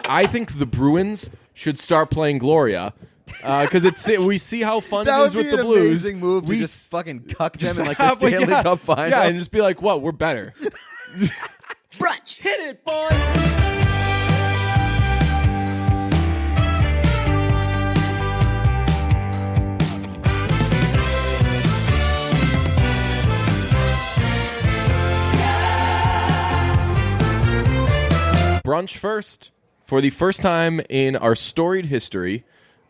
I think the Bruins should start playing Gloria. Because we see how fun it is with the Blues. That would be an amazing move to just fucking cuck them in like the Stanley Cup final. Yeah, and just be like, what? We're better. Brunch. Hit it, boys. Brunch first. For the first time in our storied history,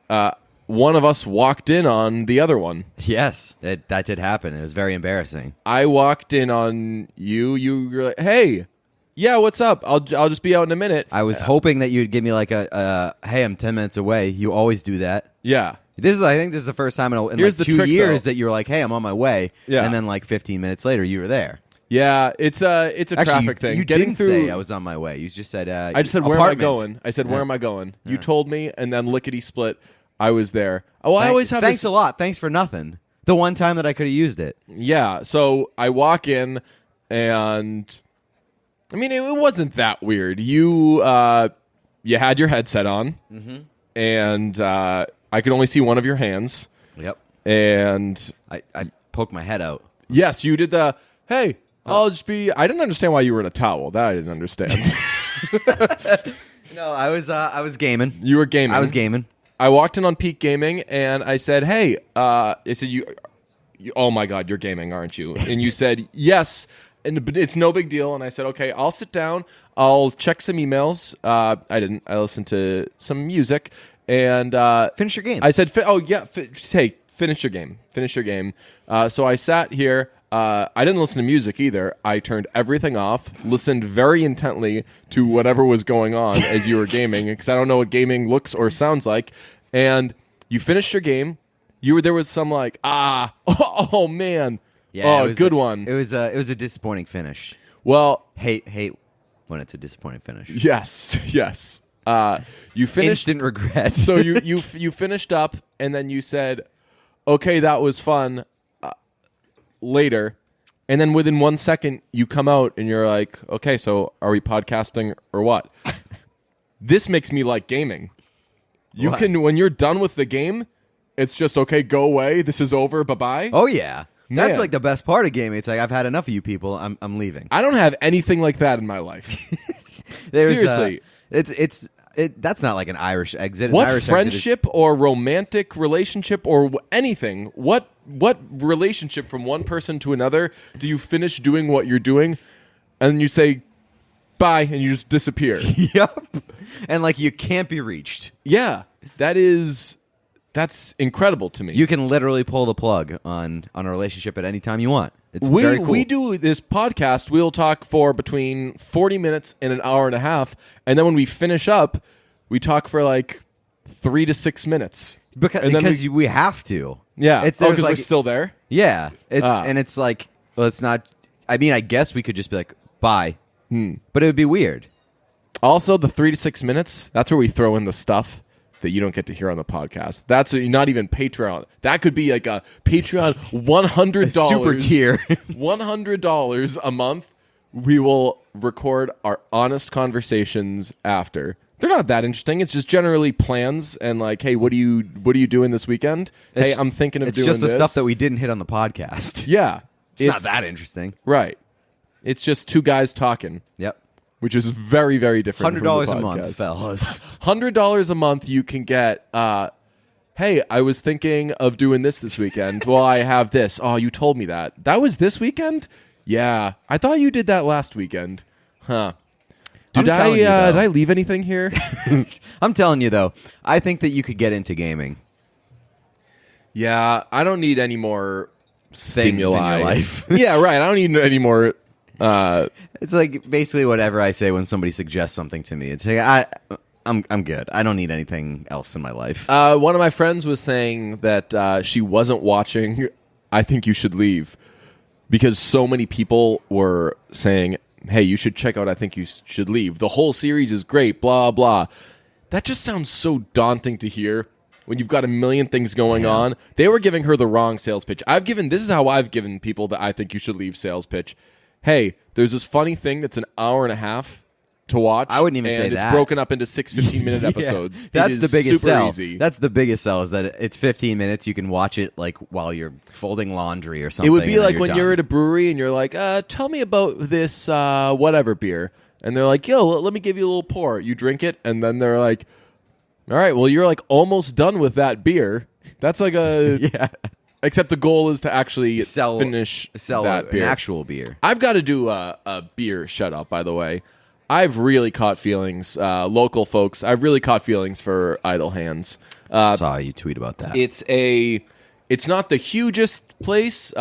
one of us walked in on the other one. Yes, that did happen. It was very embarrassing. I walked in on you. You were like, hey, yeah, what's up? I'll just be out in a minute. I was hoping that you'd give me like hey, I'm 10 minutes away. You always do that. Yeah. I think this is the first time in like 2 years that you were like, hey, I'm on my way. Yeah. And then like 15 minutes later, you were there. Yeah, it's a traffic thing. You didn't say I was on my way. You just said I just said, where am I going? I said, where am I going? You told me, and then lickety split, I was there. Oh, I always have Thanks a lot. Thanks for nothing. The one time that I could have used it. Yeah, so I walk in, and I mean, it wasn't that weird. You had your headset on, and I could only see one of your hands. Yep. And I poked my head out. Yes, you did the, hey, I'll just be... I didn't understand why you were in a towel. That I didn't understand. No, I was gaming. You were gaming. I was gaming. I walked in on Peak Gaming, and I said, hey, I said, you, oh my God, you're gaming, aren't you? And you said, yes, and it's no big deal. And I said, okay, I'll sit down. I'll check some emails. I didn't. I listened to some music. And finish your game. I said, hey, finish your game. Finish your game. So I sat here. I didn't listen to music either. I turned everything off, listened very intently to whatever was going on as you were gaming, because I don't know what gaming looks or sounds like. And you finished your game. There was some like, oh man, yeah, good one. It was a disappointing finish. Well, hate when it's a disappointing finish. Yes. You finished instant regret. So you finished up, and then you said, okay, that was fun. Later, and then within 1 second you come out and you're like, okay, so are we podcasting or what? This makes me like gaming. You can, when you're done with the game, it's just, okay, go away, this is over, bye-bye. Oh yeah, that's Man. Like the best part of gaming. It's like, I've had enough of you people, I'm leaving. I don't have anything like that in my life. Seriously. That's not like an Irish exit. What Irish friendship or romantic relationship or anything? What relationship from one person to another do you finish doing what you're doing, and then you say bye and you just disappear? Yep. And like you can't be reached. Yeah, that's incredible to me. You can literally pull the plug on a relationship at any time you want. It's very cool. We do this podcast. We'll talk for between 40 minutes and an hour and a half, and then when we finish up, we talk for like 3 to 6 minutes because we have to. Yeah, because like, we're still there. Yeah, and it's like, well, it's not. I mean, I guess we could just be like bye, but it would be weird. Also, the 3 to 6 minutes. That's where we throw in the stuff that you don't get to hear on the podcast. That's not even Patreon. That could be like a Patreon $100 super tier, $100 a month. We will record our honest conversations after. They're not that interesting. It's just generally plans and like, hey, what are you doing this weekend? Hey, I'm thinking of doing this. It's just the stuff that we didn't hit on the podcast. Yeah, it's not that interesting, right? It's just two guys talking. Yep. Which is very, very different. $100 a month, fellas. $100 a month, you can get. Hey, I was thinking of doing this weekend. Well, I have this. Oh, you told me that. That was this weekend? Yeah, I thought you did that last weekend. Huh? Did I leave anything here? I'm telling you though, I think that you could get into gaming. Yeah, I don't need any more stimuli in your life. Yeah, right. I don't need any more. It's like basically whatever I say when somebody suggests something to me. It's like I'm good. I don't need anything else in my life. One of my friends was saying that she wasn't watching I Think You Should Leave because so many people were saying, hey, you should check out I Think You Should Leave. The whole series is great, blah, blah. That just sounds so daunting to hear when you've got a million things going on. They were giving her the wrong sales pitch. This is how I've given people the I Think You Should Leave sales pitch. Hey, there's this funny thing that's an hour and a half to watch. I wouldn't even and say it's that. broken up into 6 15-minute Yeah. episodes. That's It the is biggest super sell. easy. That's the biggest sell is that it's 15 minutes. You can watch it like while you're folding laundry or something. It would be and then like when you're at a brewery and you're like, tell me about this whatever beer. And they're like, yo, let me give you a little pour. You drink it, and then they're like, all right, well, you're like almost done with that beer. That's like a... yeah. Except the goal is to actually finish sell that beer. an actual beer. I've got to do a beer shut-up, by the way. I've really caught feelings, local folks. I've really caught feelings for Idle Hands. Saw you tweet about that. It's not the hugest place.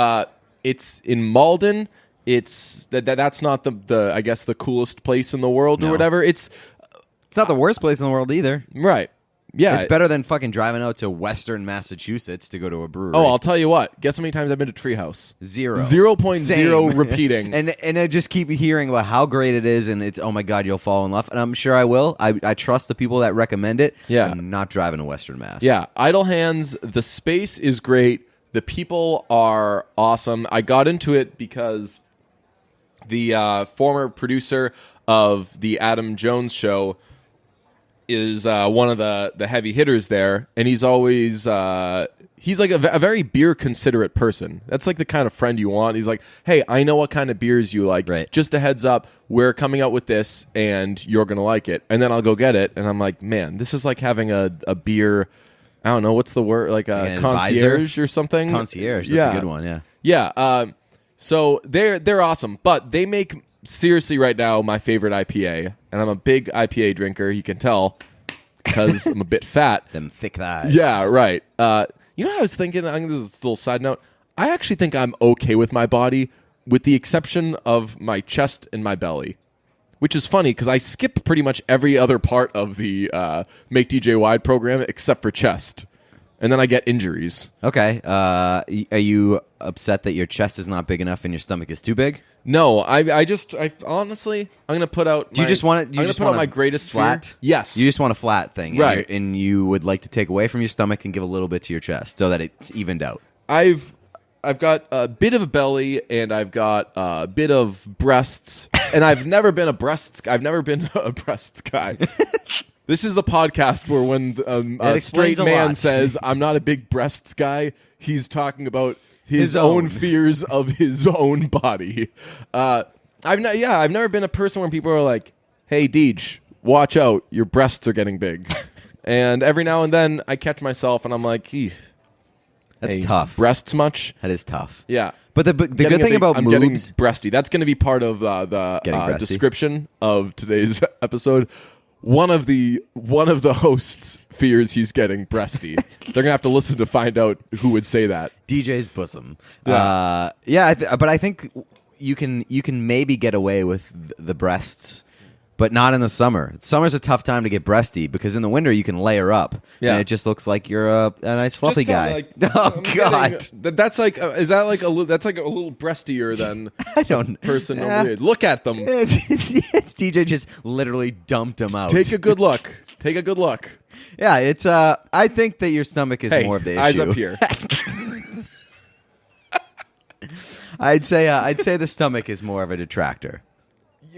It's in Malden. That's not the I guess the coolest place in the world or No. whatever. It's not the worst place in the world either. right. Yeah, It's better than fucking driving out to Western Massachusetts to go to a brewery. Oh, I'll tell you what. Guess how many times I've been to Treehouse? 0. 0.0 Same. repeating. and I just keep hearing about how great it is, and it's, oh my God, you'll fall in love. And I'm sure I will. I trust the people that recommend it. Yeah. I'm not driving to Western Mass. Yeah, Idle Hands, the space is great. The people are awesome. I got into it because the former producer of the Adam Jones show is one of the heavy hitters there, and he's always he's like a very beer considerate person. That's like the kind of friend you want. He's like, hey, I know what kind of beers you like. Right. Just a heads up, we're coming out with this, and you're gonna like it. And then I'll go get it, and I'm like, man, this is like having a beer. I don't know what's the word, like a An concierge advisor? or something. Concierge. That's a good one, yeah. Yeah. So they're awesome, but they make seriously right now my favorite IPA, and I'm a big IPA drinker. You can tell because I'm a bit fat. Them thick thighs. Yeah, right. You know what I was thinking? I'm gonna do this little side note. I actually think I'm okay with my body, with the exception of my chest and my belly, which is funny because I skip pretty much every other part of the Make DJ Wide program except for chest, and then I get injuries. Okay. Are you upset that your chest is not big enough and your stomach is too big? No, I honestly, I'm gonna put out. Do you just want it? I'm gonna put out my greatest flat? fear. Yes, You just want a flat thing, Right. And you would like to take away from your stomach and give a little bit to your chest so that it's evened out. I've got a bit of a belly and I've got a bit of breasts, and I've never been a breasts guy. This is the podcast where when a straight explains a man lot. says I'm not a big breasts guy, he's talking about his own. own fears of his own body. I've never been a person where people are like, "Hey, Deej, watch out, your breasts are getting big." And every now and then I catch myself and I'm like, "Eef, That's hey, tough. breasts much?" That is tough. Yeah. But the good thing about I'm getting moves, breasty. That's going to be part of the Getting breasty. description of today's episode. One of the hosts fears he's getting breasty. They're gonna have to listen to find out who would say that. DJ's bosom. Yeah. But I think you can maybe get away with the breasts, but not in the summer. Summer's a tough time to get breasty because in the winter you can layer up. Yeah. And it just looks like you're a nice fluffy Just tell guy. me, Oh I'm God. getting- that's like is that like that's like a little breastier than I don't person Yeah. over here. Look at them. DJ just literally dumped him out. Take a good look. Take a good look. Yeah, it's I think that your stomach is Hey, more of the issue. eyes up here. I'd say the stomach is more of a detractor.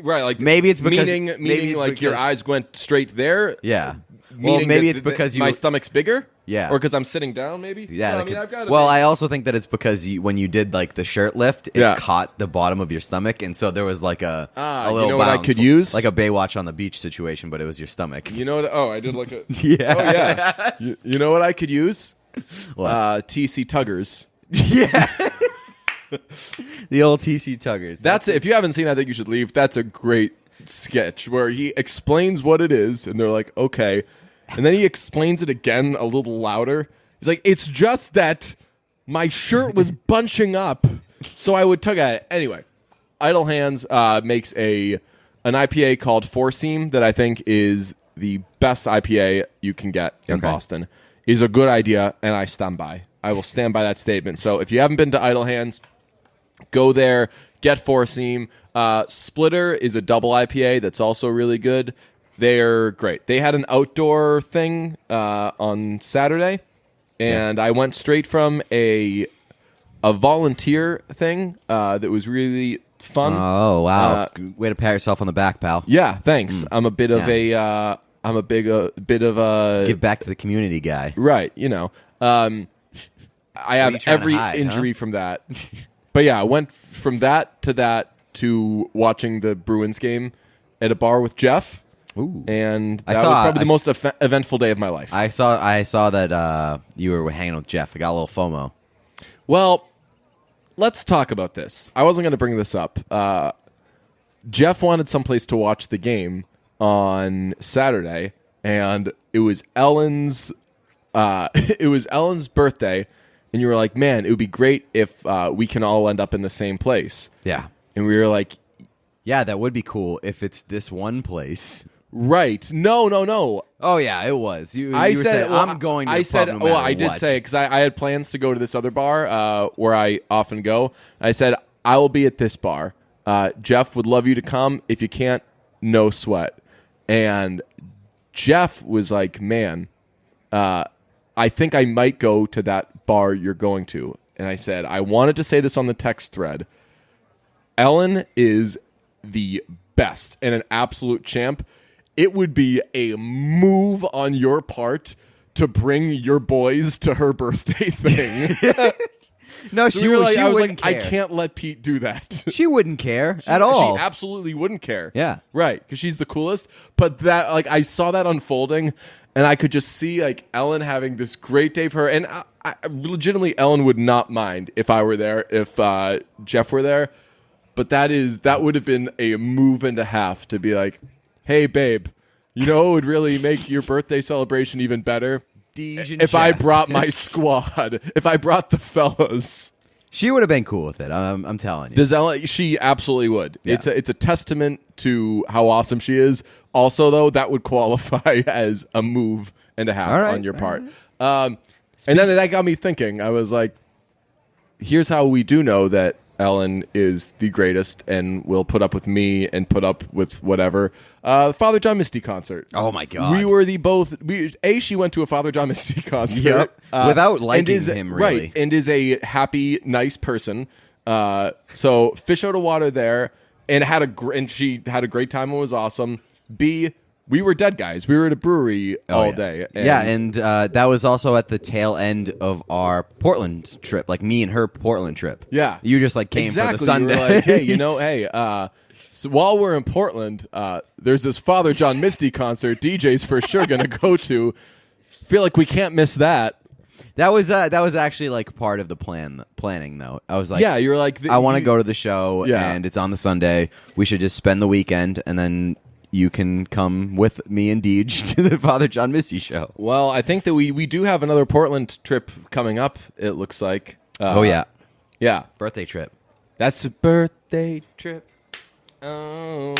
Right, like Maybe it's because- meaning maybe it's like your because- eyes went straight there. Yeah. Meaning Well, maybe that it's because my stomach's bigger. Yeah. or because I'm sitting down. Maybe. Yeah. No, that I mean, could- I've got. well, I also think that it's because when you did like the shirt lift, it Yeah. caught the bottom of your stomach, and so there was like a you little know what I bounce, could use? like a Baywatch on the beach situation, but it was your stomach. You know what? Oh, I did like a. Yeah. Oh yeah. You know what I could use? What? TC Tuggers. Yeah. The old TC Tuggers. That's it. If you haven't seen it, I think you should leave. That's a great sketch where he explains what it is, and they're like, okay. And then he explains it again a little louder. He's like, it's just that my shirt was bunching up, so I would tug at it. Anyway, Idle Hands makes an IPA called Four Seam that I think is the best IPA you can get in Okay. Boston. Is a good idea, and I stand by. I will stand by that statement. So if you haven't been to Idle Hands, go there, get Four Seam. Splitter is a double IPA that's also really good. They're great. They had an outdoor thing on Saturday, and I went straight from a volunteer thing that was really fun. Oh wow! Way to pat yourself on the back, pal. Yeah, thanks. I'm a bit of I'm a bit of a Give back to the community guy. right. I have you trying to every hide, injury from that. But yeah, I went from that to watching the Bruins game at a bar with Jeff. Ooh. And that was probably the most eventful day of my life. I saw that you were hanging with Jeff. I got a little FOMO. Well, let's talk about this. I wasn't going to bring this up. Jeff wanted someplace to watch the game on Saturday, and it was Ellen's birthday, and you were like, man, it would be great if we can all end up in the same place. Yeah. And we were like, yeah, that would be cool if it's this one place. right. No. Oh yeah, it was. You I said well, I'm going to I the said, pub no matter I did what. say, because I had plans to go to this other bar where I often go. I said, I will be at this bar. Jeff would love you to come. If you can't, no sweat. And Jeff was like, man, I think I might go to that bar you're going to. And I said, I wanted to say this on the text thread. Ellen is the best and an absolute champ. It would be a move on your part to bring your boys to her birthday thing. No, So she we were was like, she I was wouldn't like, care. I can't let Pete do that. She wouldn't care at all. She absolutely wouldn't care. Yeah. Right, because she's the coolest. But that, like, I saw that unfolding, and I could just see, like, Ellen having this great day for her. And I legitimately, Ellen would not mind if I were there, if Jeff were there. But that would have been a move and a half to be like, hey, babe, it would really make your birthday celebration even better if I brought my squad, if I brought the fellas. She would have been cool with it. I'm telling you. Does Ellen? She absolutely would. Yeah. It's a testament to how awesome she is. Also, though, that would qualify as a move and a half All right, on your all part. And then that got me thinking. I was like, here's how we do know that Ellen is the greatest and will put up with me and put up with whatever. Father John Misty concert. Oh my God. We were she went to a Father John Misty concert. Yep. Without liking and him, really. Right, and is a happy, nice person. So fish out of water there, and she had a great time and was awesome. B, we were dead guys. We were at a brewery all day. And that was also at the tail end of our Portland trip, like me and her Portland trip. Yeah. You just like came exactly. for the Sunday. You were like, hey, so while we're in Portland, there's this Father John Misty concert DJ's for sure going to go to. Feel like we can't miss that. That was actually like part of the planning though. I was like, yeah, you were like, I want to go to the show, Yeah. and it's on the Sunday. We should just spend the weekend, and then you can come with me and Deej to the Father John Misty show. Well, I think that we do have another Portland trip coming up, it looks like. Oh yeah, Birthday trip. That's a birthday trip. Oh.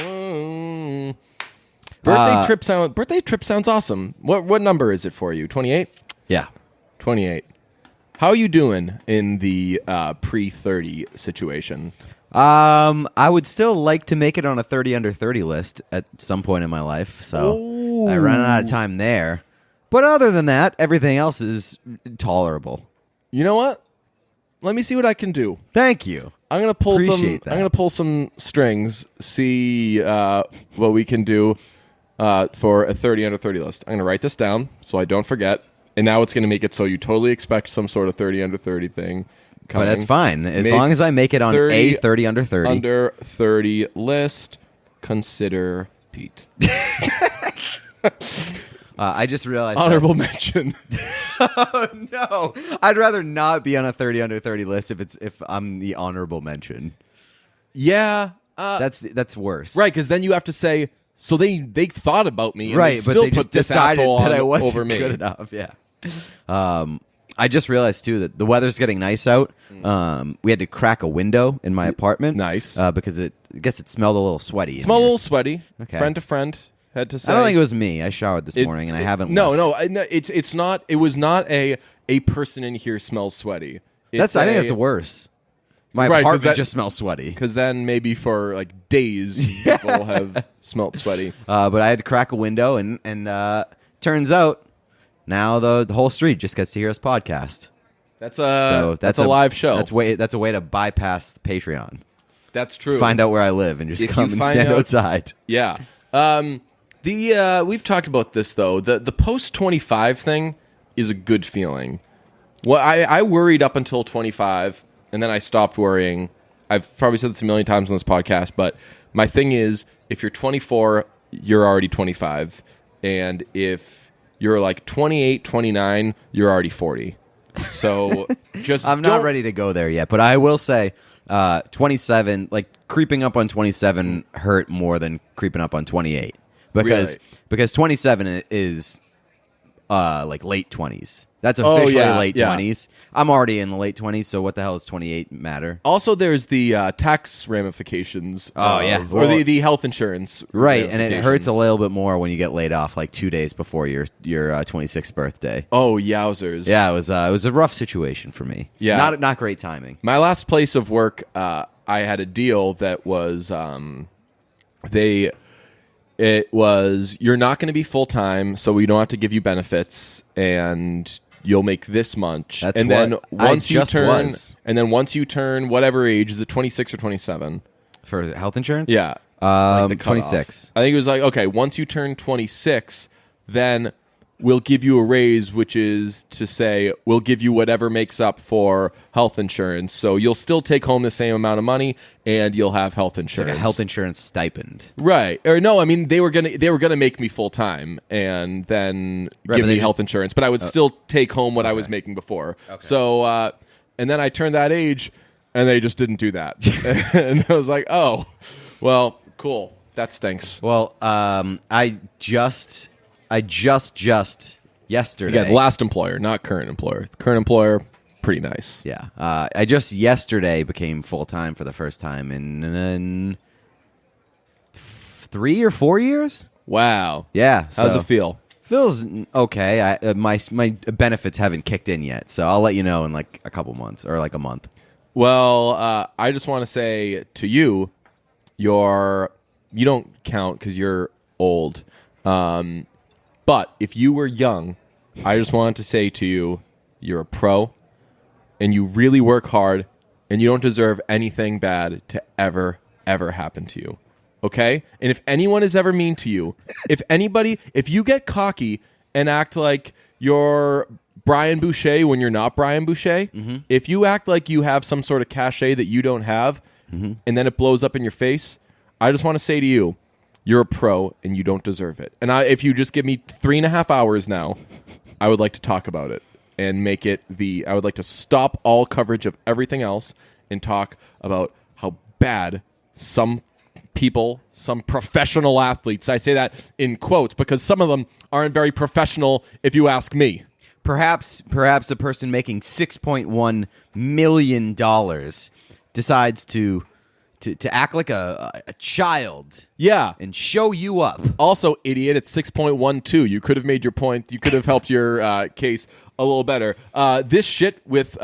Birthday trip sounds awesome. What number is it for you? 28? Yeah. 28. How are you doing in the pre-30 situation? I would still like to make it on a 30 under 30 list at some point in my life. So Ooh. I ran out of time there. But other than that, everything else is tolerable. You know what? Let me see what I can do. Thank you. I'm gonna pull Appreciate that. I'm gonna pull some strings. See what we can do for a 30 under 30 list. I'm gonna write this down so I don't forget. And now it's gonna make it so you totally expect some sort of 30 under 30 thing coming. But that's fine. As long as I make it on a 30 under 30. Under 30 list. Consider Pete. I just realized Honorable mention. Oh, no. I'd rather not be on a 30 under 30 list if I'm the honorable mention. Yeah. That's worse. Right, because then you have to say, so they thought about me, and Right, they but still they put just this decided asshole that on I wasn't over me. good enough. Yeah. I just realized too that the weather's getting nice out. We had to crack a window in my apartment. Nice. Because I guess it smelled a little sweaty. Smell a little sweaty. Okay. Friend to friend. Had to say. I don't think it was me. I showered this morning and I haven't. No, left. no. It's not. It was not a person in here smells sweaty. I think that's worse. My Right, 'cause apartment just smells sweaty. Because then maybe for like days people have smelt sweaty. But I had to crack a window, and turns out now the whole street just gets to hear us podcast. That's a live show. That's a way to bypass the Patreon. That's true. Find out where I live and just If come you and find stand out- outside. Yeah. We've talked about this though. The post 25 thing is a good feeling. Well, I worried up until 25, and then I stopped worrying. I've probably said this a million times on this podcast, but my thing is, if you're 24, you're already 25, and if you're like 28, 29, you're already 40. So just I'm not ready to go there yet, but I will say 27, like creeping up on 27 hurt more than creeping up on 28 because 27 is like late 20s. That's officially late 20s. I'm already in the late 20s, so what the hell does 28 matter? Also, there's the tax ramifications. Oh, yeah. Or the health insurance. Right, and it hurts a ramifications. little bit more when you get laid off like 2 days before your 26th birthday. Oh, yowzers. Yeah, it was a rough situation for me. Yeah. Not great timing. My last place of work, I had a deal that was it was you're not going to be full time, so we don't have to give you benefits, and you'll make this much. That's and what then I once you just turn, was. and then once you turn whatever age, is it 26 or 27? For health insurance? Yeah, like the cutoff. 26. I think it was like, okay, once you turn 26, then we'll give you a raise, which is to say we'll give you whatever makes up for health insurance. So you'll still take home the same amount of money, and you'll have health It's insurance. like a health insurance stipend. Right. Or no, I mean they were gonna make me full time and then Right, give but me they health just- insurance, but I would still take home what I was making before. So and then I turned that age, and they just didn't do that, and I was like, oh, well, cool, that stinks. Well, I just yesterday. Again, last employer, not current employer. The current employer, pretty nice. Yeah, I just yesterday became full time for the first time in 3 or 4 years. Wow. Yeah, How's so it feel? Feels okay. My benefits haven't kicked in yet, so I'll let you know in like a couple months or like a month. Well, I just want to say to you, you don't count because you're old. But if you were young, I just wanted to say to you, you're a pro, and you really work hard, and you don't deserve anything bad to ever happen to you. Okay? And if anyone is ever mean to you, if you get cocky and act like you're Brian Boucher when you're not Brian Boucher, if you act like you have some sort of cachet that you don't have, and then it blows up in your face, I just want to say to you, you're a pro, and you don't deserve it. And if you just give me 3.5 hours now, I would like to talk about it and make it I would like to stop all coverage of everything else and talk about how bad some people, some professional athletes, I say that in quotes because some of them aren't very professional if you ask me. Perhaps a person making $6.1 million decides to act like a child. Yeah. And show you up. Also, idiot, it's 6.12. You could have made your point. You could have helped your case a little better. This shit with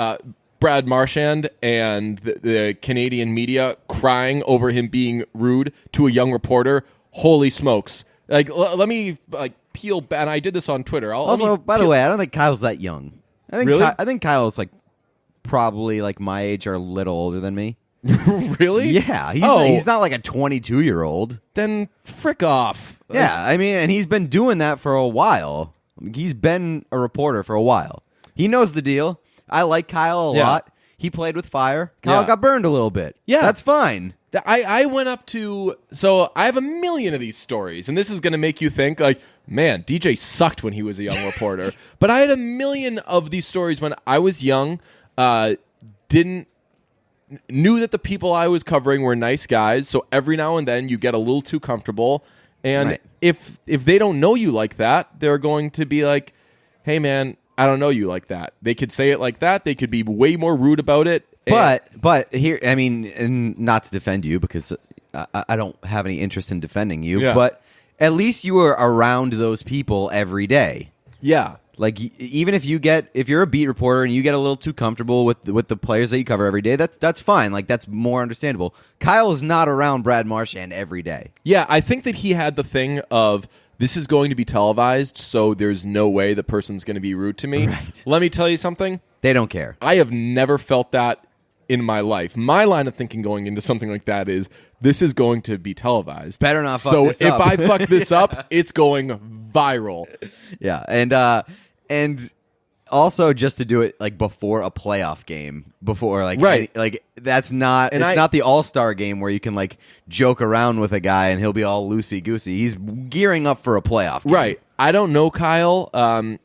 Brad Marchand and the Canadian media crying over him being rude to a young reporter. Holy smokes. Like, let me peel back. And I did this on Twitter. Also, by the way, I don't think Kyle's that young. Really? I think Kyle's like probably like my age or a little older than me. Really? Yeah, he's not like a 22-year-old. Then frick off. Yeah, I mean, and he's been doing that for a while. He's been a reporter for a while. He knows the deal. I like Kyle a lot. He played with fire. Kyle got burned a little bit. Yeah. That's fine. I went up to... So I have a million of these stories, and this is going to make you think, like, man, DJ sucked when he was a young reporter. But I had a million of these stories when I was young, knew that the people I was covering were nice guys, so every now and then you get a little too comfortable. And Right. if they don't know you like that, they're going to be like, hey, man, I don't know you like that. They could say it like that. They could be way more rude about it. But here, I mean, and not to defend you because I don't have any interest in defending you, Yeah. but at least you are around those people every day. Yeah. Like even if you're a beat reporter and you get a little too comfortable with the players that you cover every day, that's fine. Like that's more understandable. Kyle is not around Brad Marchand every day. Yeah, I think that he had the thing of this is going to be televised, so there's no way the person's going to be rude to me. Right. Let me tell you something. They don't care. I have never felt that in my life. My line of thinking going into something like that is this is going to be televised. Better not fuck so this if up. I fuck this up, it's going viral. Yeah, and also just to do it like before a playoff game, before like Right. like that's not And it's not the All-Star game where you can like joke around with a guy and he'll be all loosey goosey. He's gearing up for a playoff game. Right. I don't know Kyle.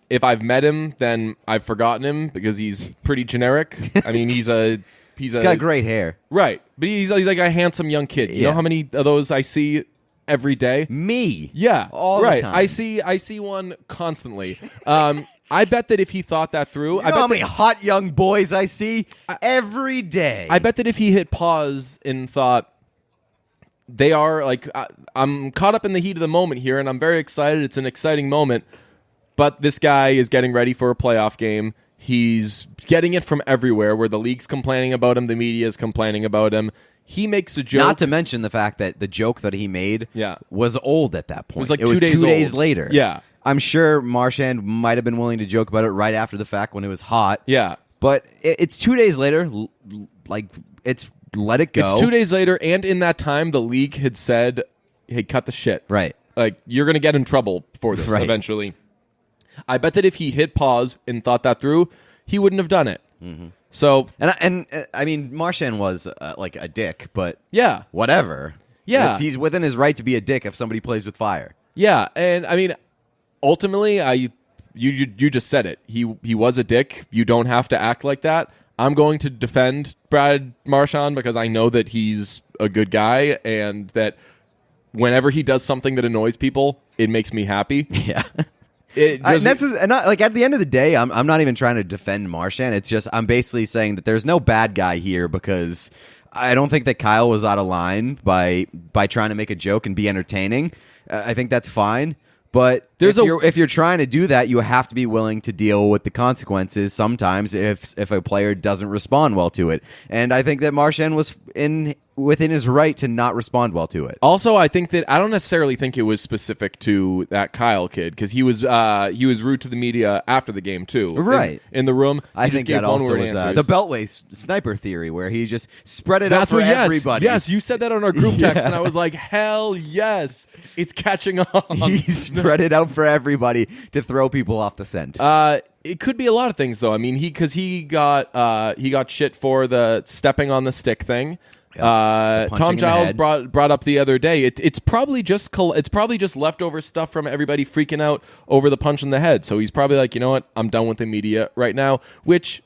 If I've met him, then I've forgotten him because he's pretty generic. I mean, he's got great hair. Right, but he's like a handsome young kid. You Yeah. know how many of those I see every day? Me. Yeah, all right. the time. I see one constantly. I bet that if he thought that through, You know how many hot young boys I see every day. I bet that if he hit pause and thought, they are like, I'm caught up in the heat of the moment here, and I'm very excited. It's an exciting moment, but this guy is getting ready for a playoff game. He's getting it from everywhere, where the league's complaining about him, the media is complaining about him. He makes a joke. Not to mention the fact that the joke that he made was old at that point. was like it was 2 days 2 days old. later. Yeah. I'm sure Marchand might have been willing to joke about it right after the fact when it was hot. Yeah. But it's 2 days later. Like, it's let it go. It's 2 days later, and in that time, the league had said, hey, cut the shit. Right. Like, you're going to get in trouble for this eventually. I bet that if he hit pause and thought that through, he wouldn't have done it. Mm-hmm. So, and I mean, Marchand was like a dick, but yeah. whatever. Yeah. He's within his right to be a dick if somebody plays with fire. Yeah, and I mean, ultimately, you just said it. He was a dick. You don't have to act like that. I'm going to defend Brad Marchand because I know that he's a good guy and that whenever he does something that annoys people, it makes me happy. Yeah. Like at the end of the day, I'm not even trying to defend Marchand. It's just I'm basically saying that there's no bad guy here because I don't think that Kyle was out of line by trying to make a joke and be entertaining. I think that's fine. But if you're trying to do that, you have to be willing to deal with the consequences sometimes if a player doesn't respond well to it. And I think that Marchand was within his right to not respond well to it. Also, I think that I don't necessarily think it was specific to that Kyle kid because he was rude to the media after the game too. Right in the room. I think that also was the Beltway sniper theory where he just spread it out for everybody. Yes, you said that on our group text, and I was like, hell yes, it's catching on. He spread it out for everybody to throw people off the scent. It could be a lot of things though. I mean, he got shit for the stepping on the stick thing. Tom Giles brought up the other day. It's probably just leftover stuff from everybody freaking out over the punch in the head. So he's probably like, you know what, I'm done with the media right now. Which,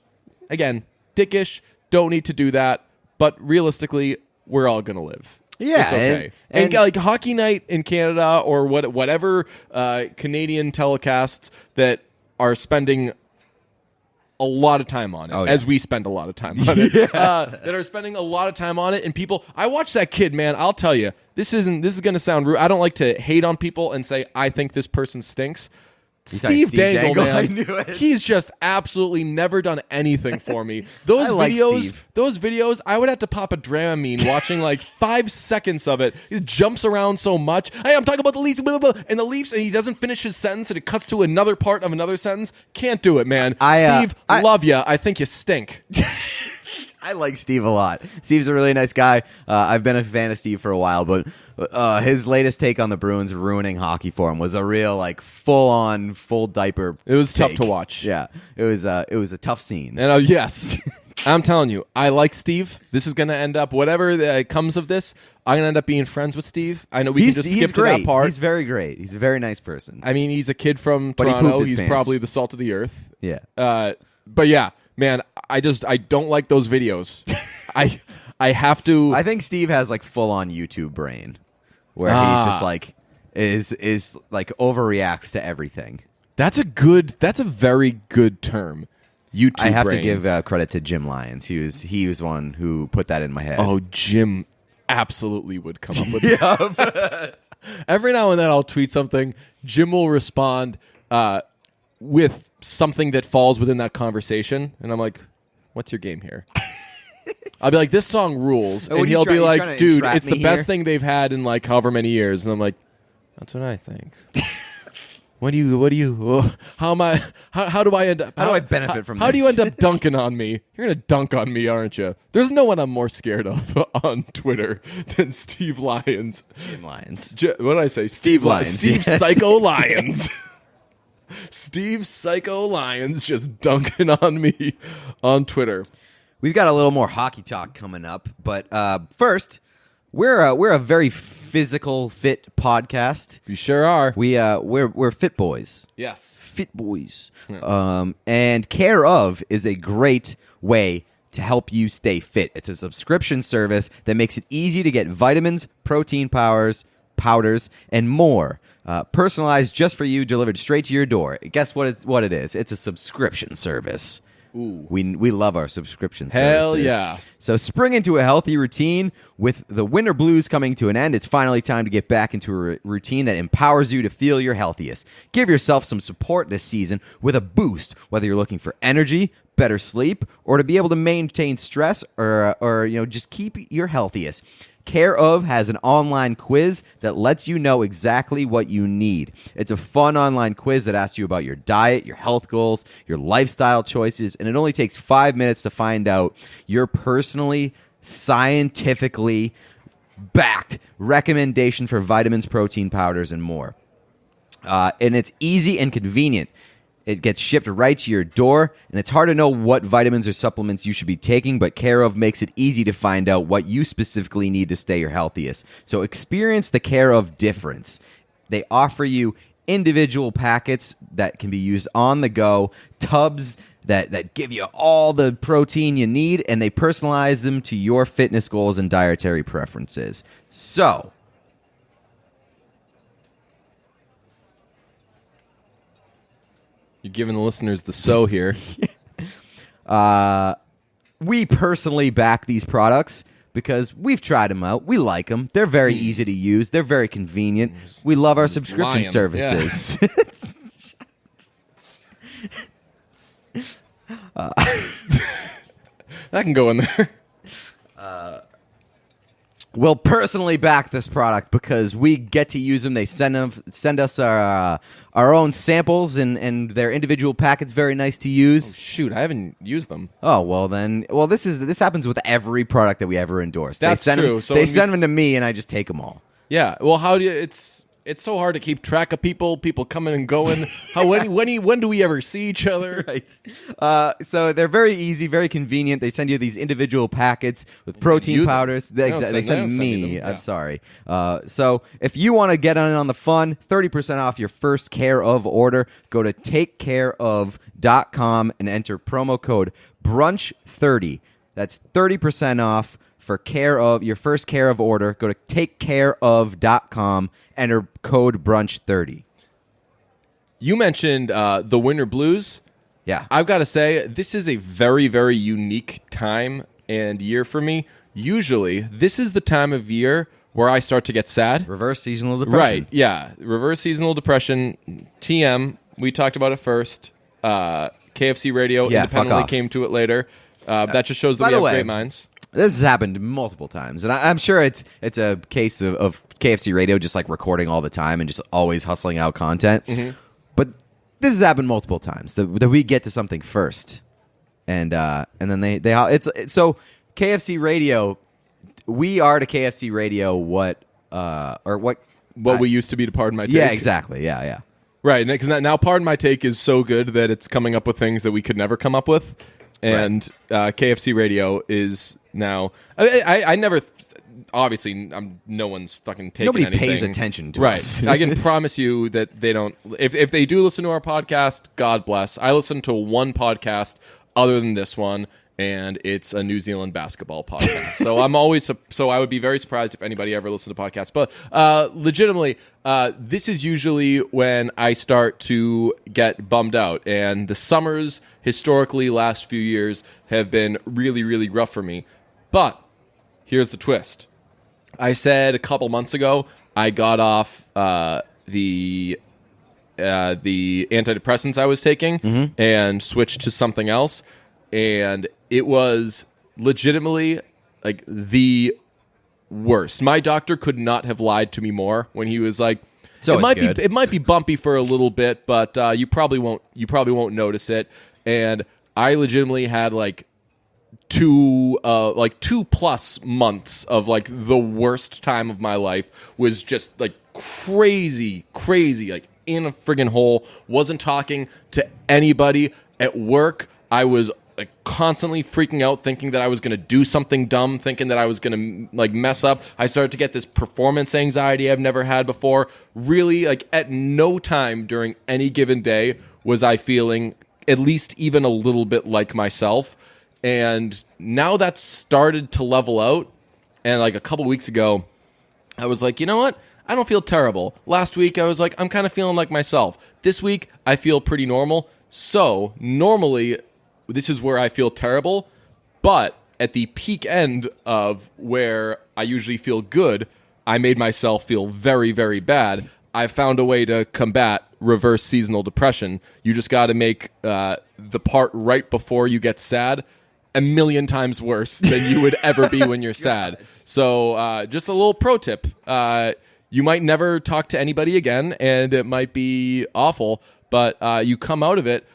again, dickish. Don't need to do that. But realistically, we're all gonna live. Yeah, it's okay. And like Hockey Night in Canada or whatever Canadian telecasts that are spending a lot of time on it, as we spend a lot of time on it, that are spending a lot of time on it. And people, I watch that kid, man. I'll tell you, this is going to sound rude. I don't like to hate on people and say, I think this person stinks. Steve Dangle, man. I knew it. He's just absolutely never done anything for me. Those videos, I would have to pop a Dramamine watching like 5 seconds of it. He jumps around so much. Hey, I'm talking about the Leafs, blah, blah, blah, and the Leafs, and he doesn't finish his sentence, and it cuts to another part of another sentence. Can't do it, man. Steve, love you. I think you stink. I like Steve a lot. Steve's a really nice guy. I've been a fan of Steve for a while, but his latest take on the Bruins ruining hockey for him was a real like full diaper. It was take. tough to watch. Yeah, it was a tough scene. And yes, I'm telling you, I like Steve. This is going to end up whatever comes of this. I'm going to end up being friends with Steve. I know we can just skip to that part. He's very great. He's a very nice person. I mean, he's a kid from Toronto. He's probably the salt of the earth. Yeah. But yeah. Man, I don't like those videos. I have to. I think Steve has like full on YouTube brain, where he just like is like overreacts to everything. That's a very good term. YouTube. I have brain. to give credit to Jim Lyons. He was one who put that in my head. Oh, Jim absolutely would come up with that. Every now and then I'll tweet something. Jim will respond with something that falls within that conversation, and I'm like, what's your game here? I'll be like, this song rules, and he'll be like, dude, it's the best thing they've had in like however many years, and I'm like, that's what I think. What do you? How am I? How do I end up? How do I benefit from How this? do you end up dunking on me? You're gonna dunk on me, aren't you? There's no one I'm more scared of on Twitter than Steve Lyons. Steve Lyons. What did I say? Steve Lyons. Steve Psycho Lyons. Steve Psycho Lyons just dunking on me on Twitter. We've got a little more hockey talk coming up, but first, we're a very physical fit podcast. You sure are. We're fit boys. Yes. Fit boys. And Care of is a great way to help you stay fit. It's a subscription service that makes it easy to get vitamins, protein powders, and more. Personalized just for you, delivered straight to your door. Guess what it is? It's a subscription service. Ooh. We love our subscription services. Hell yeah. So spring into a healthy routine. With the winter blues coming to an end, it's finally time to get back into a routine that empowers you to feel your healthiest. Give yourself some support this season with a boost, whether you're looking for energy, better sleep, or to be able to maintain stress or just keep your healthiest. Care of has an online quiz that lets you know exactly what you need. It's a fun online quiz that asks you about your diet, your health goals, your lifestyle choices, and it only takes 5 minutes to find out your personally, scientifically backed recommendation for vitamins, protein powders, and more. And it's easy and convenient. It gets shipped right to your door, and it's hard to know what vitamins or supplements you should be taking, but Care of makes it easy to find out what you specifically need to stay your healthiest. So experience the Care of difference. They offer you individual packets that can be used on the go, tubs that give you all the protein you need, and they personalize them to your fitness goals and dietary preferences. So You're giving the listeners the so here. we personally back these products because we've tried them out. We like them. They're very easy to use. They're very convenient. We love our subscription services. That can go in there. We'll personally back this product because we get to use them. They send us our own samples and their individual packets. Very nice to use. Oh, shoot, I haven't used them. Oh well, this happens with every product that we ever endorse. That's true. They send them to me, and I just take them all. Yeah. Well, how do you? It's so hard to keep track of people coming and going. When do we ever see each other? Right. So they're very easy, very convenient. They send you these individual packets with protein powders. They send me. I'm sorry. So if you want to get on the fun, 30% off your first Care of order. Go to takecareof.com and enter promo code BRUNCH30. That's 30% off. For Care of your first Care of order, go to takecareof.com, enter code BRUNCH30. You mentioned the Winter Blues. Yeah. I've got to say, this is a very, very unique time and year for me. Usually, this is the time of year where I start to get sad. Reverse seasonal depression. Right, yeah. Reverse seasonal depression. TM, we talked about it first. KFC Radio independently came to it later. That just shows that we have great minds. This has happened multiple times, and I'm sure it's a case of KFC Radio just like recording all the time and just always hustling out content. Mm-hmm. But this has happened multiple times that we get to something first, and then they so KFC Radio. We are to KFC Radio what we used to be to Pardon My Take. Yeah, exactly. Yeah. Right, because now Pardon My Take is so good that it's coming up with things that we could never come up with. And KFC Radio is now. I never. Obviously, no one's fucking taking Nobody anything. pays attention to us. I can promise you that they don't. If they do listen to our podcast, God bless. I listen to one podcast other than this one, and it's a New Zealand basketball podcast. So I'm always. So I would be very surprised if anybody ever listened to podcasts. But legitimately, this is usually when I start to get bummed out, and the summers historically last few years have been really, really rough for me. But here's the twist. I said a couple months ago I got off the antidepressants I was taking and switched to something else, and it was legitimately like the worst. My doctor could not have lied to me more when he was like, It's always good. It might be bumpy for a little bit, but you probably won't notice it. And I legitimately had like 2+ months of like the worst time of my life. Was just like crazy, like in a friggin' hole. Wasn't talking to anybody at work. I was like constantly freaking out, thinking that I was going to do something dumb, thinking that I was going to like mess up. I started to get this performance anxiety I've never had before. Really, like at no time during any given day was I feeling at least even a little bit like myself. And now that's started to level out. And like a couple weeks ago, I was like, you know what? I don't feel terrible. Last week, I was like, I'm kind of feeling like myself. This week, I feel pretty normal. So normally, this is where I feel terrible. But at the peak end of where I usually feel good, I made myself feel very, very bad. I found a way to combat reverse seasonal depression. You just got to make the part right before you get sad a million times worse than you would ever be when you're sad. So just a little pro tip. You might never talk to anybody again, and it might be awful, but you come out of it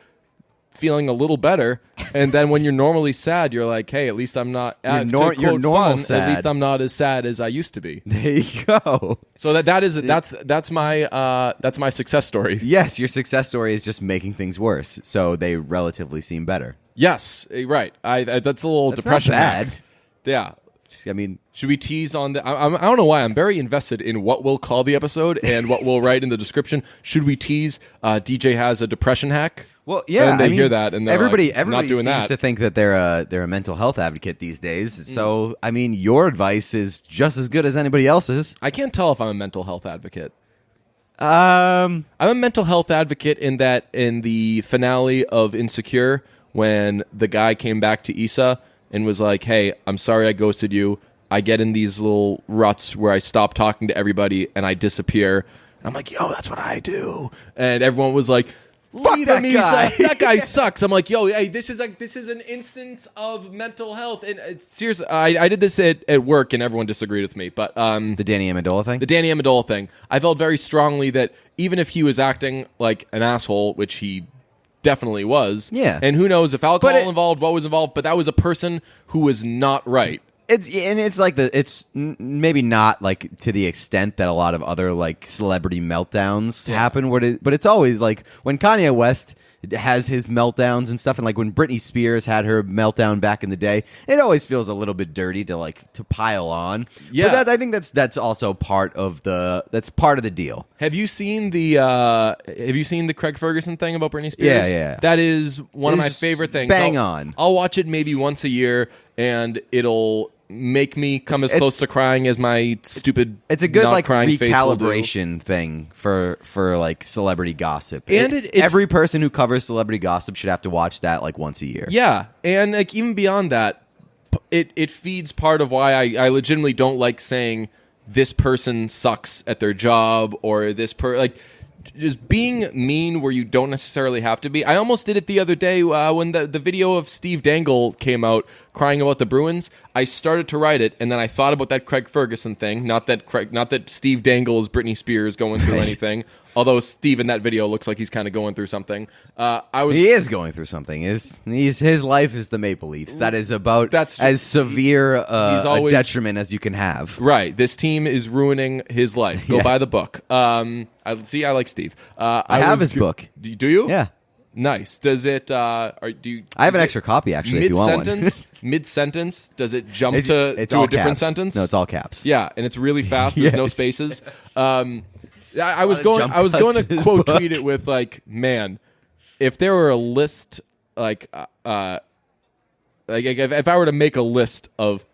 feeling a little better, and then when you're normally sad, you're like, hey, at least I'm not you're normal sad. At least I'm not as sad as I used to be. There you go. So that's my success story. Yes, your success story is just making things worse, so they relatively seem better. Yes, right. That's a little depression not bad. hack. Yeah. I mean, should we tease on the? I don't know why I'm very invested in what we'll call the episode and what we'll write in the description. Should we tease? DJ has a depression hack. Well, yeah, and they hear that, and everybody not doing seems that. to think that they're a mental health advocate these days. So, I mean, your advice is just as good as anybody else's. I can't tell if I'm a mental health advocate. I'm a mental health advocate in that in the finale of Insecure, when the guy came back to Issa and was like, hey, I'm sorry I ghosted you. I get in these little ruts where I stop talking to everybody and I disappear. And I'm like, yo, that's what I do. And everyone was like, leave him, Issa. That guy sucks. I'm like, yo, hey, this is an instance of mental health. And seriously, I did this at work and everyone disagreed with me. But the Danny Amendola thing? The Danny Amendola thing. I felt very strongly that even if he was acting like an asshole, which he definitely was. Yeah. And who knows if alcohol involved, what was involved, but that was a person who was not right. It's maybe not like to the extent that a lot of other like celebrity meltdowns happen, but it's always like when Kanye West has his meltdowns and stuff, and like when Britney Spears had her meltdown back in the day, it always feels a little bit dirty to pile on. Yeah, but I think that's also part of the deal. Have you seen the Craig Ferguson thing about Britney Spears? Yeah. That is one of my favorite things. Bang on. I'll watch it maybe once a year, and it'll make me come as close to crying as my stupid. It's a good not like crying recalibration thing for like celebrity gossip. And every person who covers celebrity gossip should have to watch that like once a year. Yeah, and like even beyond that, it feeds part of why I legitimately don't like saying this person sucks at their job or this just being mean where you don't necessarily have to be. I almost did it the other day when the video of Steve Dangle came out crying about the Bruins. I started to write it, and then I thought about that Craig Ferguson thing. Not that Steve Dangle is Britney Spears going through anything. Although Steve in that video looks like he's kind of going through something. He is going through something. His life is the Maple Leafs. That is about as severe a detriment as you can have. Right. This team is ruining his life. Go buy the book. I like Steve. I have his book. Do you? Yeah. Nice. Does it? I have an extra copy actually. If you want one. Mid-sentence, does it jump to a different caps. sentence? No, it's all caps. Yeah, and it's really fast. There's no spaces. I was going to quote tweet it with like, man, if there were a list like if I were to make a list of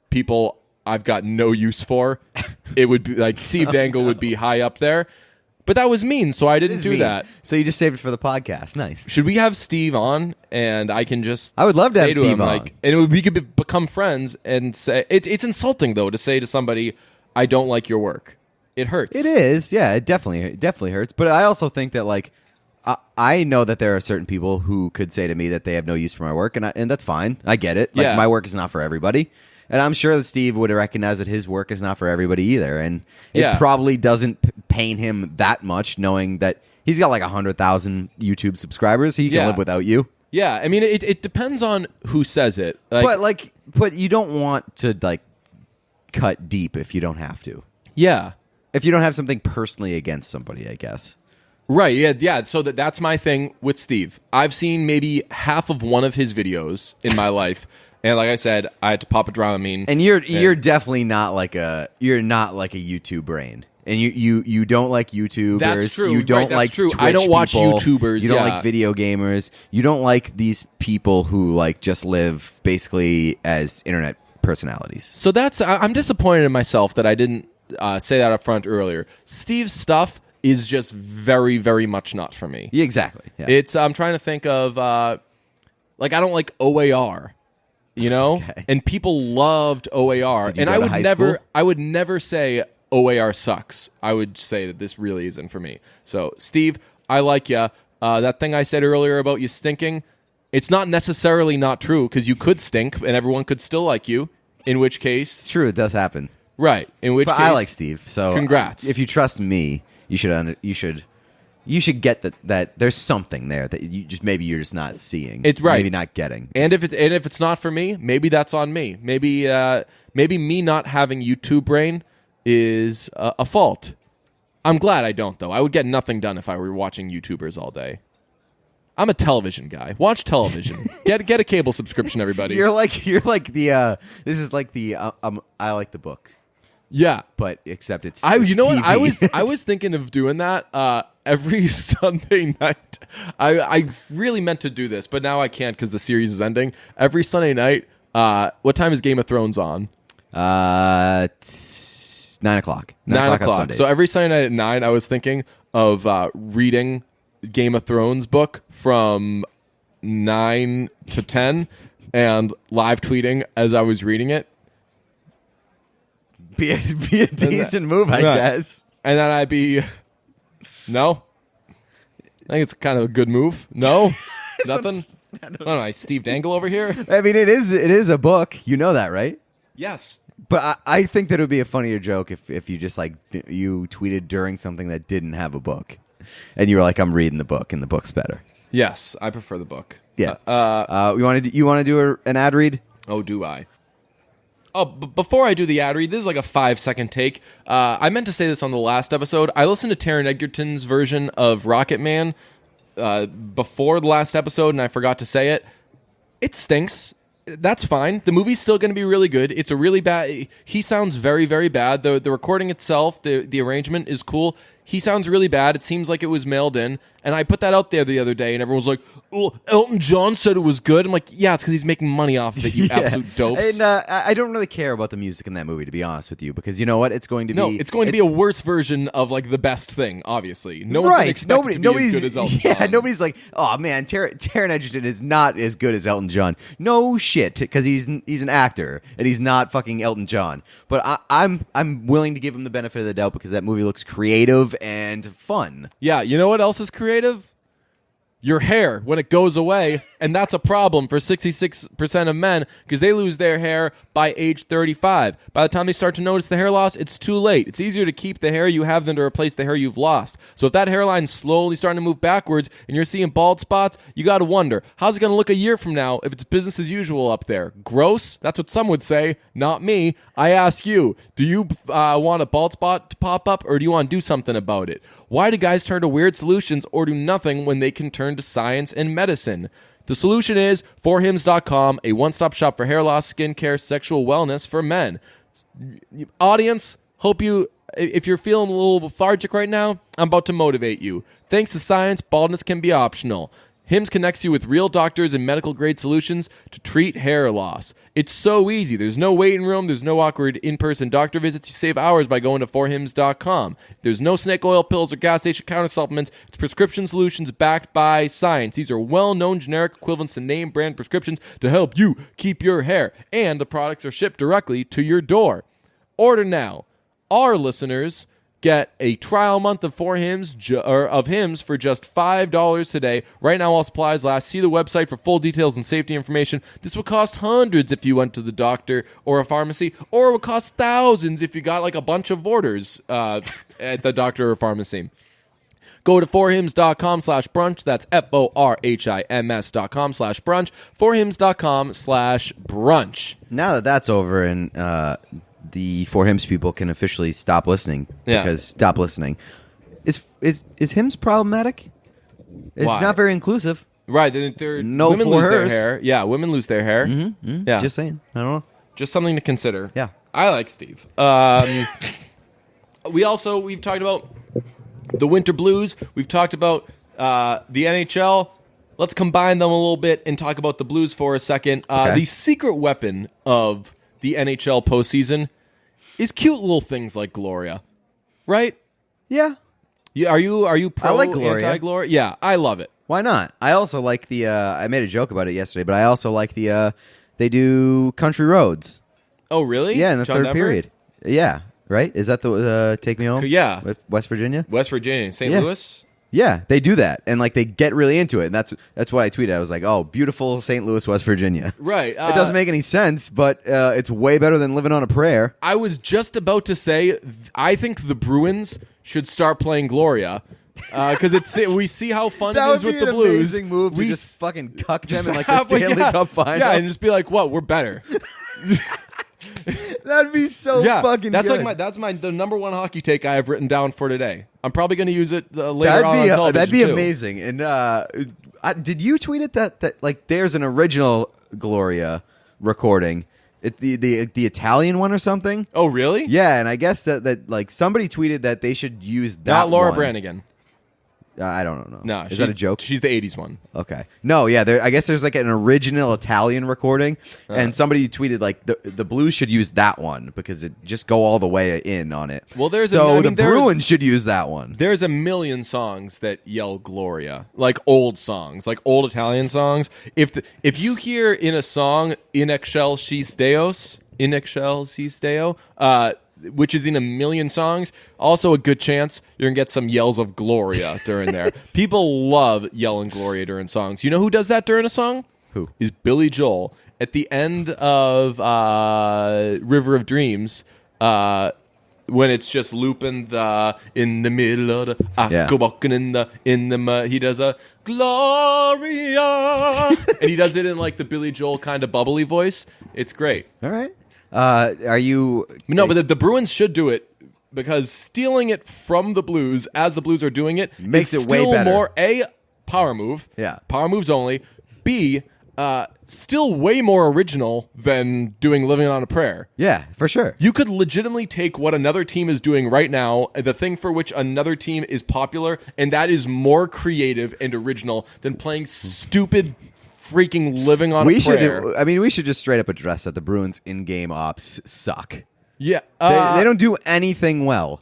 people I've got no use for, it would be like Steve Dangle would be high up there. But that was mean, so I didn't do that. So you just saved it for the podcast. Nice. Should we have Steve on, and I can just I would love to have Steve on. And we could become friends and say... It's insulting, though, to say to somebody, I don't like your work. It hurts. It is, yeah. It definitely hurts. But I also think that, like, I know that there are certain people who could say to me that they have no use for my work, and that's fine. I get it. Like, my work is not for everybody. And I'm sure that Steve would recognize that his work is not for everybody either. And it Yeah. probably doesn't pain him that much knowing that he's got like 100,000 YouTube subscribers. He can Yeah. live without you. Yeah, I mean, it depends on who says it. But you don't want to like cut deep if you don't have to. Yeah. If you don't have something personally against somebody, I guess. Right, yeah. So that's my thing with Steve. I've seen maybe half of one of his videos in my life, and like I said, I had to pop a Dramamine. And you're definitely not like a YouTube brain. And you don't like YouTubers. That's true. You don't Right, that's like true. Twitch I don't watch people. YouTubers, You don't yeah. like video gamers. You don't like these people who like just live basically as internet personalities. So I'm disappointed in myself that I didn't say that up front earlier. Steve's stuff is just very, very much not for me. Yeah, exactly. Yeah. I'm trying to think of like I don't like OAR, you know, Okay. and people loved OAR, Did you and go to high school? I would never say OAR sucks. I would say that this really isn't for me. So Steve, I like you. That thing I said earlier about you stinking, it's not necessarily not true because you could stink and everyone could still like you. In which case, It's true, it does happen. right? In which But case, I like Steve. So congrats. If you trust me, you should get that there's something there that you're just not seeing. It's right. Maybe not getting. And if it's not for me, maybe that's on me. Maybe me not having YouTube brain is a fault. I'm glad I don't though. I would get nothing done if I were watching YouTubers all day. I'm a television guy. Watch television. Get a cable subscription, everybody. You're like the this is like the I like the book, Yeah. but except it's You know what? TV. I was thinking of doing that every Sunday night. I really meant to do this, but now I can't because the series is ending. Every Sunday night. What time is Game of Thrones on? 9 o'clock. 9 on o'clock. Sundays. So every Sunday night at 9, I was thinking of reading Game of Thrones book from 9 to 10 and live tweeting as I was reading it. be a decent move, I Yeah. guess. And then I'd be... No? I think it's kind of a good move. No? Nothing? I don't know. Steve Dangle over here? I mean, it is a book. You know that, right? Yes. But I think that it would be a funnier joke if you just like you tweeted during something that didn't have a book, and you were like, "I'm reading the book, and the book's better." Yes, I prefer the book. Yeah. You want to do an ad read? Oh, do I? Oh, before I do the ad read, this is like a 5-second take. I meant to say this on the last episode. I listened to Taron Egerton's version of Rocket Man before the last episode, and I forgot to say it. It stinks. That's fine. The movie's still going to be really good. It's a really bad... He sounds very, very bad. The recording itself, the arrangement is cool. He sounds really bad. It seems like it was mailed in. And I put that out there the other day, and everyone was like, "Oh, Elton John said it was good." I'm like, yeah, it's because he's making money off of it, you absolute dopes. And I don't really care about the music in that movie, to be honest with you, because you know what? It's going to be... It's going to be a worse version of like the best thing, obviously. No one's going to expect it to be as good as Elton John. Yeah, nobody's like, oh man, Taron Egerton is not as good as Elton John. No shit, because he's an actor and he's not fucking Elton John. But I'm willing to give him the benefit of the doubt because that movie looks creative and fun. Yeah, you know what else is creative? Your hair when it goes away, and that's a problem for 66% of men because they lose their hair by age 35. By the time they start to notice the hair loss, it's too late. It's easier to keep the hair you have than to replace the hair you've lost. So if that hairline's slowly starting to move backwards and you're seeing bald spots, you got to wonder, how's it going to look a year from now if it's business as usual up there? Gross? That's what some would say, not me. I ask you, do you want a bald spot to pop up or do you want to do something about it? Why do guys turn to weird solutions or do nothing when they can turn to science and medicine? The solution is forhims.com, a one-stop shop for hair loss, skincare, sexual wellness for men. Audience, hope you, if you're feeling a little lethargic right now, I'm about to motivate you. Thanks to science, baldness can be optional. Hims connects you with real doctors and medical-grade solutions to treat hair loss. It's so easy. There's no waiting room. There's no awkward in-person doctor visits. You save hours by going to forhims.com. There's no snake oil pills or gas station counter supplements. It's prescription solutions backed by science. These are well-known generic equivalents to name-brand prescriptions to help you keep your hair. And the products are shipped directly to your door. Order now. Our listeners Get a trial month of hymns for just $5 today. Right now, while supplies last. See the website for full details and safety information. This would cost hundreds if you went to the doctor or a pharmacy, or it would cost thousands if you got like a bunch of orders at the doctor or pharmacy. Go to forhims.com/brunch. That's FORHIMS.com/brunch. Forhims.com/brunch. Now that's over and the For Hims people can officially stop listening. Yeah. Because stop listening. Is Hims problematic? It's Why? not very inclusive. Right. They're, No women for lose their hers. hair. Yeah, women lose their hair. Yeah. Just saying. I don't know. Just something to consider. Yeah. I like Steve. We've talked about the Winter Blues. We've talked about the NHL. Let's combine them a little bit and talk about the Blues for a second. Okay. The secret weapon of the NHL postseason is cute little things like Gloria, right? Yeah. Are you pro I like Gloria. anti-Gloria? Yeah, I love it. Why not? I also like the I made a joke about it yesterday, but I also like the they do Country Roads. Oh, really? Yeah, in the John third Denver? period. Yeah, right? Is that the Take Me Home? Yeah. With West Virginia? West Virginia, St. Yeah. Louis. Yeah, they do that, and like they get really into it, and that's what I tweeted. I was like, "Oh, beautiful St. Louis, West Virginia." Right. It doesn't make any sense, but it's way better than living on a prayer. I was just about to say, I think the Bruins should start playing Gloria because we see how fun That it is would with be the an Blues. amazing move to We just fucking cuck them just in like the have- Stanley yeah, Cup final. Yeah, and just be like, "What? We're better." That'd be so Yeah, fucking that's good. like the number one hockey take I have written down for today. I'm probably going to use it later on television. That'd be too. amazing. And did you tweet it that like there's an original Gloria recording, the Italian one or something? Oh, really? Yeah, and I guess that like somebody tweeted that they should use that. Not Laura one. Brannigan. I don't know. No, is that a joke? She's the '80s one. Okay. No, yeah. I guess there's like an original Italian recording, and somebody tweeted like the Blues should use that one because it just go all the way in on it. Well, there's the Bruins should use that one. There's a million songs that yell Gloria, like old songs, like old Italian songs. If you hear in a song "In Excelsis Deus," which is in a million songs, also a good chance you're gonna get some yells of Gloria during there. People love yelling Gloria during songs. You know who does that during a song? Who? Is Billy Joel at the end of River of Dreams. When it's just looping in the middle of the go walking in the mud, he does a Gloria, and he does it in like the Billy Joel kind of bubbly voice. It's great. All right. Are you? No, but the Bruins should do it because stealing it from the Blues as the Blues are doing it Makes is it way still better. more power move. Yeah. Power moves only. B, still way more original than doing Living on a Prayer. Yeah, for sure. You could legitimately take what another team is doing right now, the thing for which another team is popular, and that is more creative and original than playing stupid freaking Living on a Prayer. We should just straight up address that the Bruins in-game ops suck. Yeah. They don't do anything well.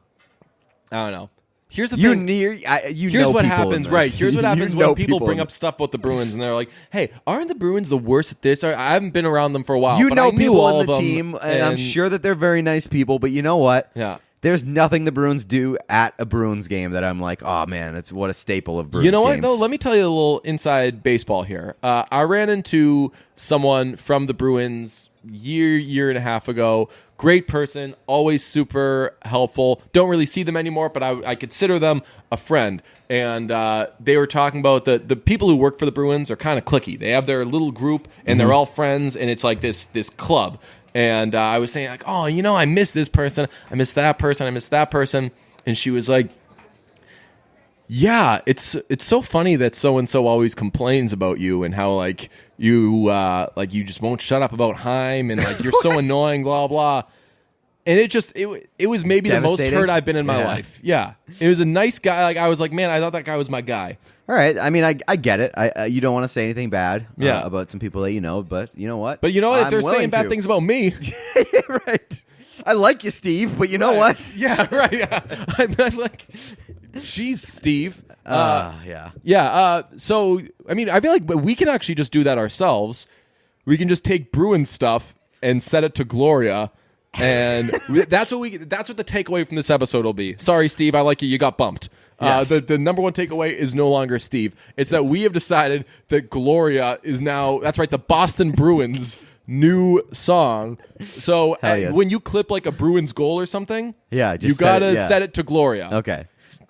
I don't know. Here's the thing. Here's what happens, right? Here's what happens when people bring up stuff about the Bruins, and they're like, "Hey, aren't the Bruins the worst at this?" I haven't been around them for a while. But I knew people all on the of them, team, and I'm sure that they're very nice people. But you know what? Yeah. There's nothing the Bruins do at a Bruins game that I'm like, oh man, it's what a staple of Bruins. You know what, games. though? Let me tell you a little inside baseball here. I ran into someone from the Bruins year and a half ago. Great person, always super helpful. Don't really see them anymore, but I consider them a friend. And they were talking about the people who work for the Bruins are kind of cliquey. They have their little group, and they're all friends, and it's like this club. And I was saying, like, oh, I miss this person. I miss that person. I miss that person. And she was like, yeah, it's so funny that so-and-so always complains about you and how, like, you just won't shut up about Haim and, like, you're so annoying, blah, blah. And it was maybe the most hurt I've been in my life. Yeah. It was a nice guy. Like, I was like, man, I thought that guy was my guy. All right. I mean, I get it. You don't want to say anything bad about some people that you know, but you know what? But you know what? If they're saying bad things about me. Right. I like you, Steve, but you know what? Yeah, right. I'm like, jeez, Steve. Yeah. Yeah. So, I mean, I feel like we can actually just do that ourselves. We can just take Bruins stuff and set it to Gloria And that's what the takeaway from this episode will be. Sorry, Steve, I like you. You got bumped. Yes. The number one takeaway is no longer Steve. It's that we have decided that Gloria is now, that's right, the Boston Bruins' new song. So yes. when you clip like a Bruins goal or something, Yeah, you just gotta set set it to Gloria. Okay.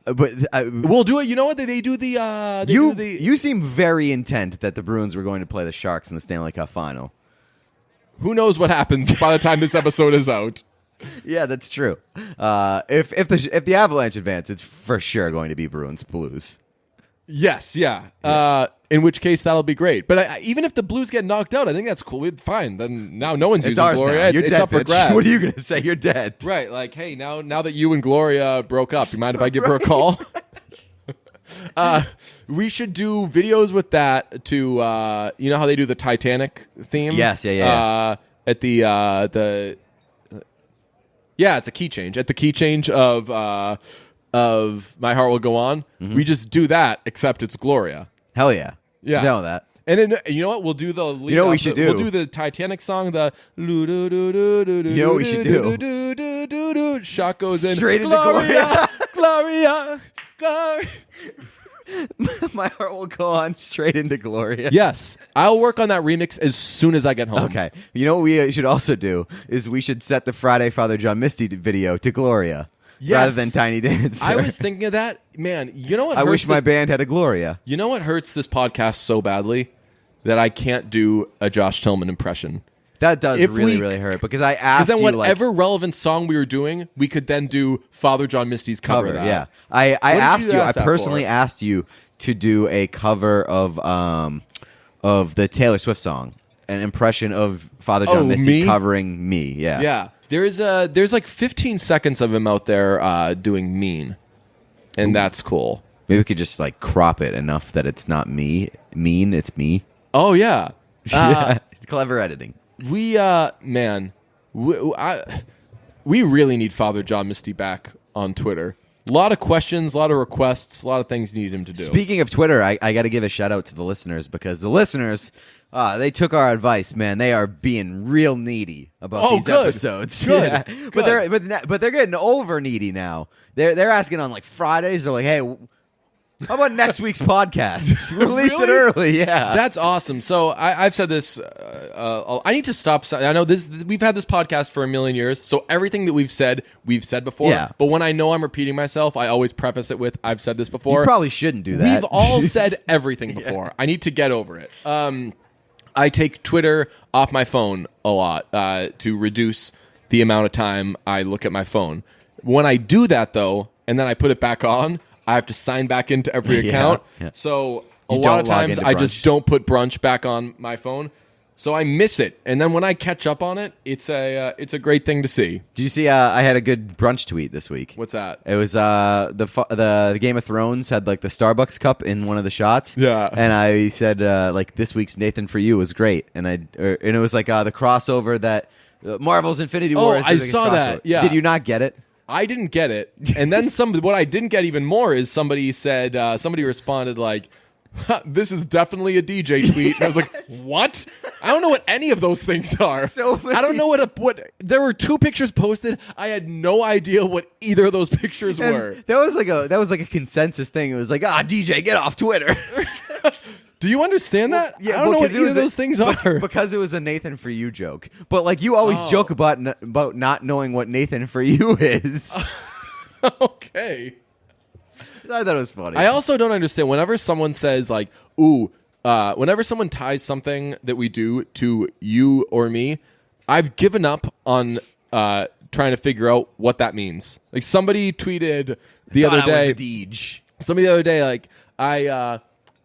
But We'll do it. You know what? They do the. you seem very intent that the Bruins were going to play the Sharks in the Stanley Cup final. Who knows what happens by the time this episode is out? Yeah, that's true. If the Avalanche advance, it's for sure going to be Bruins Blues. Yes, yeah. In which case that'll be great. But even if the Blues get knocked out, I think that's cool. Fine. Then now no one's It's using ours Gloria. now. You're It's dead, up for bitch. grabs. What are you going to say? You're dead. Right. Like, hey, now that you and Gloria broke up, you mind if I give her a call? We should do videos with that to you know how they do the Titanic theme? Yes, yeah. At the yeah, it's a key change. At the key change of My Heart Will Go On, we just do that, except it's Gloria. Hell yeah. Yeah. Know that. And then, you know what? We'll do the lead. You know what we should do? We'll do the Titanic song. You know what we should do? Shot goes in. Straight into Gloria, Gloria, Gloria. My Heart Will Go On straight into Gloria. Yes, I'll work on that remix as soon as I get home. Okay. You know what we should also do is we should set the Friday Father John Misty video to Gloria rather than Tiny Dancer. I was thinking of that. Man, you know what? I wish my band had a Gloria. You know what hurts this podcast so badly? That I can't do a Josh Tillman impression. That does really hurt because I asked you. Because then whatever relevant song we were doing, we could then do Father John Misty's cover of that. Yeah, I asked you. I ask that personally for? asked you to do a cover of the Taylor Swift song, an impression of Father John Misty me? covering Me. Yeah, Yeah. There's like 15 seconds of him out there doing Mean, and that's cool. Maybe we could just like crop it enough that it's not me. Mean, it's me. Oh yeah. Clever editing. We man, we really need Father John Misty back on Twitter. A lot of questions, a lot of requests, a lot of things you need him to do. Speaking of Twitter, I got to give a shout out to the listeners because the listeners, they took our advice. Man, they are being real needy about these episodes. Good. Yeah. Good. But they're getting over needy now. They're asking on like Fridays. They're like, hey, how about next week's podcast? Release it early. Yeah, that's awesome. So I've said this. I need to stop. I know this. We've had this podcast for a million years, so everything that we've said before. Yeah. But when I know I'm repeating myself, I always preface it with, "I've said this before." You probably shouldn't do that. We've all said everything before. I need to get over it. I take Twitter off my phone a lot to reduce the amount of time I look at my phone. When I do that, though, and then I put it back on, I have to sign back into every account. Yeah. So You a lot don't of log times into I Brunch. just don't put Brunch back on my phone. So I miss it. And then when I catch up on it, it's a great thing to see. Did you see? I had a good brunch tweet this week. What's that? It was the Game of Thrones had like the Starbucks cup in one of the shots. Yeah. And I said like this week's Nathan for You was great, and it was like the crossover that Marvel's Infinity War. I saw that. Yeah. Did you not get it? I didn't get it. And then what I didn't get even more is somebody responded like, this is definitely a DJ tweet. And I was like, what? I don't know what any of those things are. So many. I don't know what there were 2 pictures posted. I had no idea what either of those pictures And were. that was like a consensus thing. It was like, DJ, get off Twitter. Do you understand that? Yeah, I don't know what because it either was of those things are. Because it was a Nathan for You joke. But like you always joke about not knowing what Nathan for You is. Okay. I thought it was funny. I also don't understand whenever someone says like, ooh, whenever someone ties something that we do to you or me, I've given up on trying to figure out what that means. Like somebody tweeted the other day. I was a Deej. Somebody the other day, like, I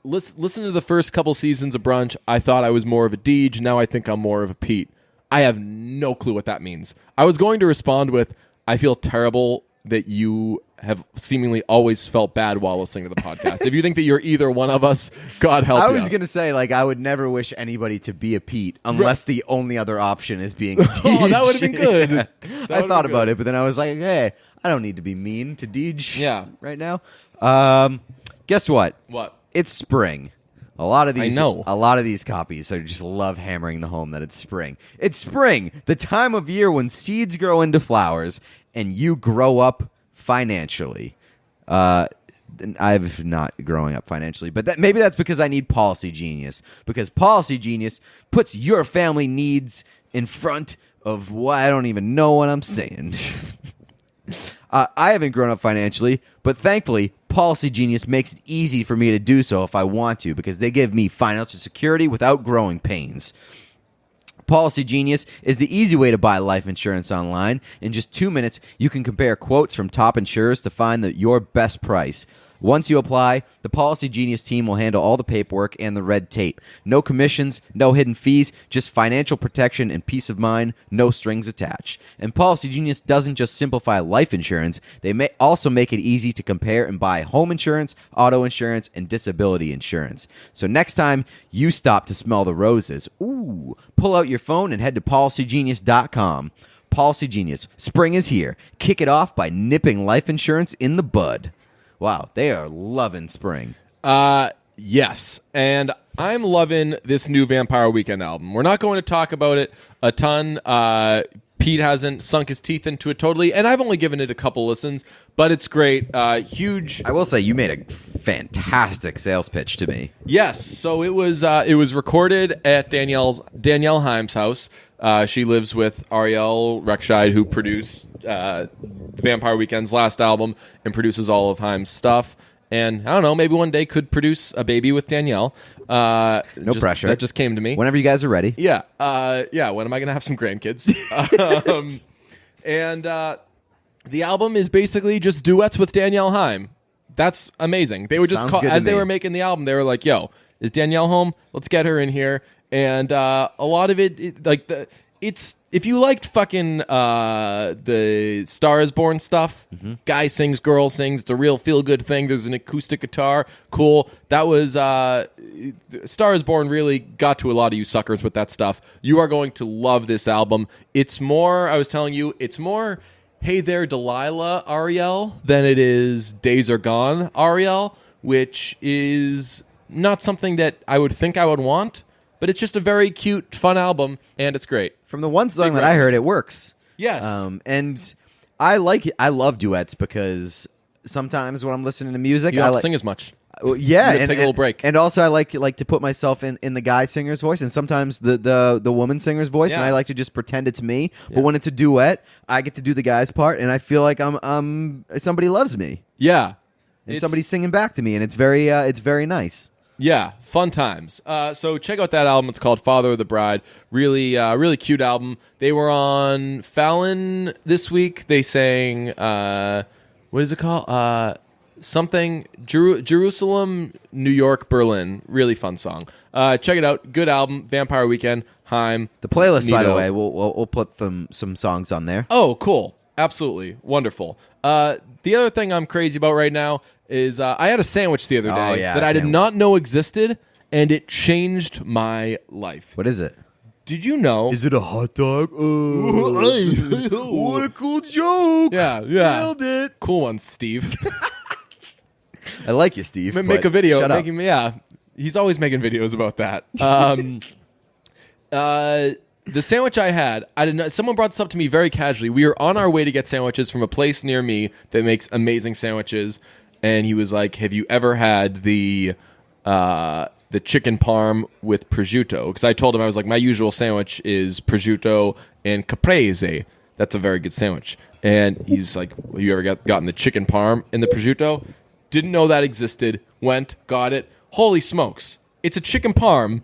listen to the first couple seasons of Brunch. I thought I was more of a Deej. Now I think I'm more of a Pete. I have no clue what that means. I was going to respond with, I feel terrible that you have seemingly always felt bad while listening to the podcast. If you think that you're either one of us, God help you. I was going to say, like, I would never wish anybody to be a Pete unless the only other option is being a Deej. Oh, that would have been good. I thought about it, but then I was like, hey, I don't need to be mean to Deej Yeah. right now. Guess what? What? It's spring. A lot of these, I know. A lot of these copies, I just love hammering the home that it's spring. It's spring, the time of year when seeds grow into flowers and you grow up financially. I've not growing up financially, but maybe that's because I need Policy Genius. Because Policy Genius puts your family needs in front of what I don't even know what I'm saying. I haven't grown up financially, but thankfully, Policy Genius makes it easy for me to do so if I want to, because they give me financial security without growing pains. Policy Genius is the easy way to buy life insurance online. In just 2 minutes, you can compare quotes from top insurers to find your best price. Once you apply, the Policy Genius team will handle all the paperwork and the red tape. No commissions, no hidden fees, just financial protection and peace of mind, no strings attached. And Policy Genius doesn't just simplify life insurance, they may also make it easy to compare and buy home insurance, auto insurance, and disability insurance. So next time you stop to smell the roses, pull out your phone and head to policygenius.com. Policy Genius, spring is here. Kick it off by nipping life insurance in the bud. Wow, they are loving spring. Yes, and I'm loving this new Vampire Weekend album. We're not going to talk about it a ton. Pete hasn't sunk his teeth into it totally, and I've only given it a couple listens, but it's great. Huge. I will say you made a fantastic sales pitch to me. Yes, so it was recorded at Danielle Haim's house. She lives with Ariel Rekscheid, who produced Vampire Weekend's last album and produces all of Haim's stuff. And I don't know, maybe one day could produce a baby with Danielle. No pressure. That just came to me. Whenever you guys are ready. Yeah. When am I going to have some grandkids? And the album is basically just duets with Danielle Haim. That's amazing. They would just call, as they were making the album, they were like, yo, is Danielle home? Let's get her in here. And a lot of it's if you liked fucking the Star Is Born stuff, guy sings, girl sings, it's a real feel good thing. There's an acoustic guitar, cool. That was Star Is Born really got to a lot of you suckers with that stuff. You are going to love this album. It's more, I was telling you, it's more Hey There Delilah Ariel than it is Days Are Gone Ariel, which is not something that I would think I would want. But it's just a very cute, fun album, and it's great. From the one song that I heard, it works. Yes. And I like it. I love duets because sometimes when I'm listening to music, you don't have to sing as much. Yeah, you have to take a little break. And also, I like to put myself in the guy singer's voice, and sometimes the woman singer's voice, and I like to just pretend it's me. Yeah. But when it's a duet, I get to do the guy's part, and I feel like I'm somebody loves me. Yeah, and somebody's singing back to me, and it's very nice. Yeah, fun times. So check out that album. It's called Father of the Bride. Really, really cute album. They were on Fallon this week. They sang, what is it called? Something, Jerusalem, New York, Berlin. Really fun song. Check it out. Good album. Vampire Weekend, Haim. The playlist, Nito. by the way, we'll put some songs on there. Oh, cool. Absolutely. Wonderful. The other thing I'm crazy about right now is I had a sandwich the other day that I did not know existed, and it changed my life. What is it? Did you know? Is it a hot dog? What a cool joke. Yeah. Nailed it. Cool one, Steve. I like you, Steve. Make a video. Shut up. He's always making videos about that. The sandwich I had, I didn't know. Someone brought this up to me very casually. We were on our way to get sandwiches from a place near me that makes amazing sandwiches, and he was like, "Have you ever had the chicken parm with prosciutto?" Because I told him, I was like, my usual sandwich is prosciutto and caprese. That's a very good sandwich. And he's like, "Have you ever gotten the chicken parm and the prosciutto?" Didn't know that existed. Went, got it. Holy smokes! It's a chicken parm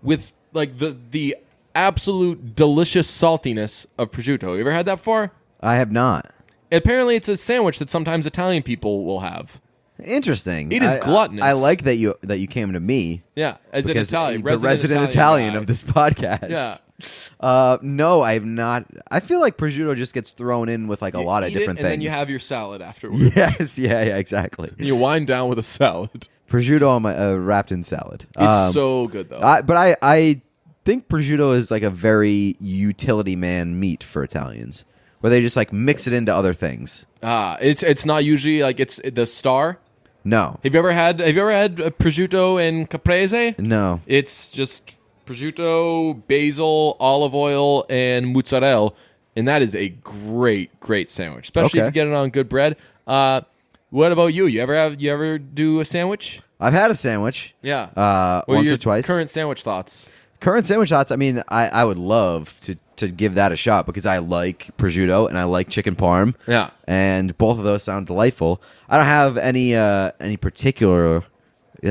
with like the absolute delicious saltiness of prosciutto. You ever had that before? I have not. Apparently, it's a sandwich that sometimes Italian people will have. Interesting. It is gluttonous. I like that you came to me. Yeah, as an Italian, the resident Italian of this podcast. Yeah. No, I have not. I feel like prosciutto just gets thrown in with like a lot of different things. And then you have your salad afterwards. Yes, yeah, exactly. And you wind down with a salad. Prosciutto on my wrapped in salad. It's so good though. I think prosciutto is like a very utility man meat for Italians, where they just like mix it into other things. It's not usually like it's the star. No. Have you ever had prosciutto and caprese? No. It's just prosciutto, basil, olive oil, and mozzarella, and that is a great sandwich, especially if Okay. you get it on good bread. What about you? You ever do a sandwich? I've had a sandwich. Yeah. What are Once your or twice. Current sandwich thoughts? Current sandwich thoughts. I mean, I would love to give that a shot because I like prosciutto and I like chicken parm. Yeah. And both of those sound delightful. I don't have any particular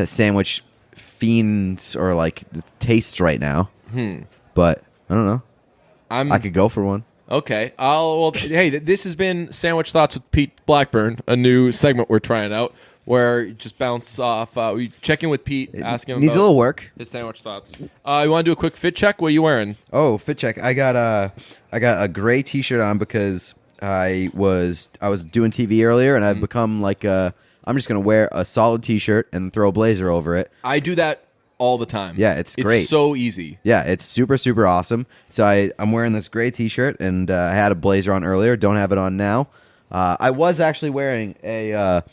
sandwich fiends or like tastes right now. But I don't know. I could go for one. Okay. Hey, this has been Sandwich Thoughts with Pete Blackburn, a new segment we're trying out where you just bounce off. We check in with Pete, ask him Needs a about little work. his sandwich thoughts. You want to do a quick fit check? What are you wearing? Oh, fit check. I got a gray T-shirt on because I was doing TV earlier and I've become like I'm just gonna wear a solid T-shirt and throw a blazer over it. I do that all the time. Yeah, it's great. It's so easy. Yeah, it's super, super awesome. So I'm wearing this gray T-shirt, and I had a blazer on earlier. Don't have it on now. I was actually wearing a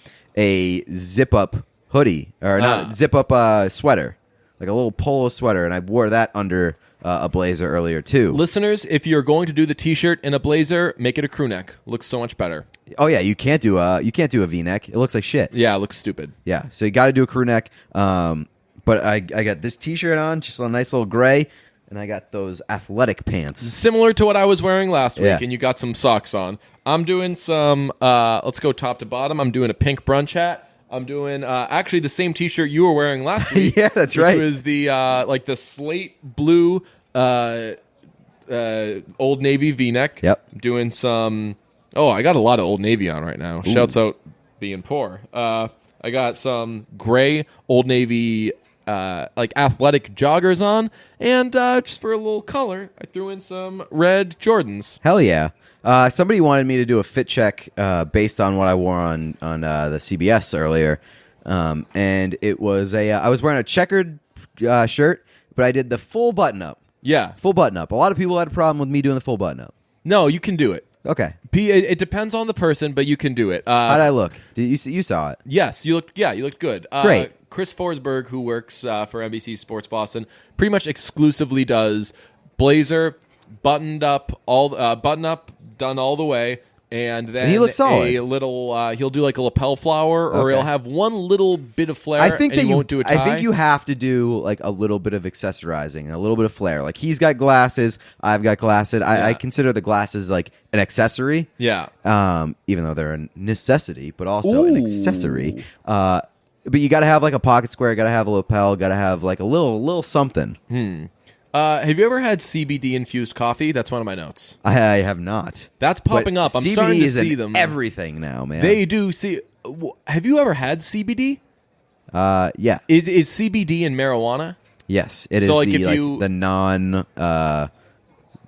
zip-up hoodie, or not zip-up sweater, like a little polo sweater, and I wore that under a blazer earlier, too. Listeners, if you're going to do the T-shirt and a blazer, make it a crew neck. Looks so much better. Oh, yeah, you can't do a V-neck. It looks like shit. Yeah, it looks stupid. Yeah, so you got to do a crew neck. But I got this T-shirt on, just a nice little gray, and I got those athletic pants. Similar to what I was wearing last week, Yeah. and you got some socks on. I'm doing some, let's go top to bottom. I'm doing a pink brunch hat. I'm doing actually the same T-shirt you were wearing last week. Yeah, that's right. Which was the like the slate blue Old Navy V-neck. Yep. I'm doing some. Oh, I got a lot of Old Navy on right now. Shouts out being poor. I got some gray Old Navy like athletic joggers on, and just for a little color, I threw in some red Jordans. Hell yeah. Somebody wanted me to do a fit check based on what I wore on the CBS earlier, and it was I was wearing a checkered shirt, but I did the full button up. Yeah. Full button up. A lot of people had a problem with me doing the full button up. No, you can do it. Okay. It depends on the person, but you can do it. How'd I look? You saw it? Yes, you looked. Yeah, you looked good. Great. Chris Forsberg, who works for NBC Sports Boston, pretty much exclusively does blazer, buttoned up, button up, done all the way, and then he looks solid. a little. He'll do like a lapel flower, or Okay. he'll have one little bit of flair. I think and that he won't do a tie. I think you have to do like a little bit of accessorizing, a little bit of flair. Like he's got glasses, I've got glasses. I consider the glasses like an accessory. Yeah. Even though they're a necessity, but also an Ooh. accessory. But you got to have like a pocket square, got to have a lapel, got to have like a little something. Have you ever had CBD infused coffee? That's one of my notes. I have not. That's popping But up. I'm CBD starting to is in see them. everything now, man. They do see. Have you ever had CBD? Yeah. Is CBD in marijuana? Yes, it is So, like, the if you- the non.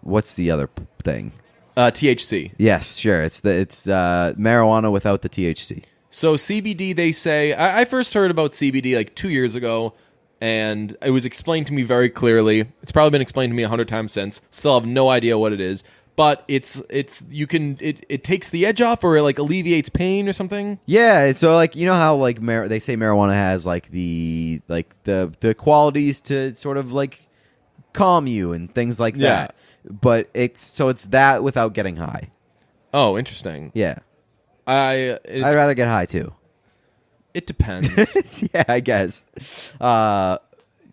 What's the other thing? THC. Yes, sure. It's marijuana without the THC. So CBD, they say. I first heard about CBD like 2 years ago, and it was explained to me very clearly. It's probably been explained to me 100 times since. Still have no idea what it is. But it takes the edge off, or it like alleviates pain or something. Yeah, so like you know how like they say marijuana has like the qualities to sort of like calm you and things like that. But it's that without getting high. Oh, interesting. Yeah. I'd I'd rather get high too. It depends. Yeah, I guess.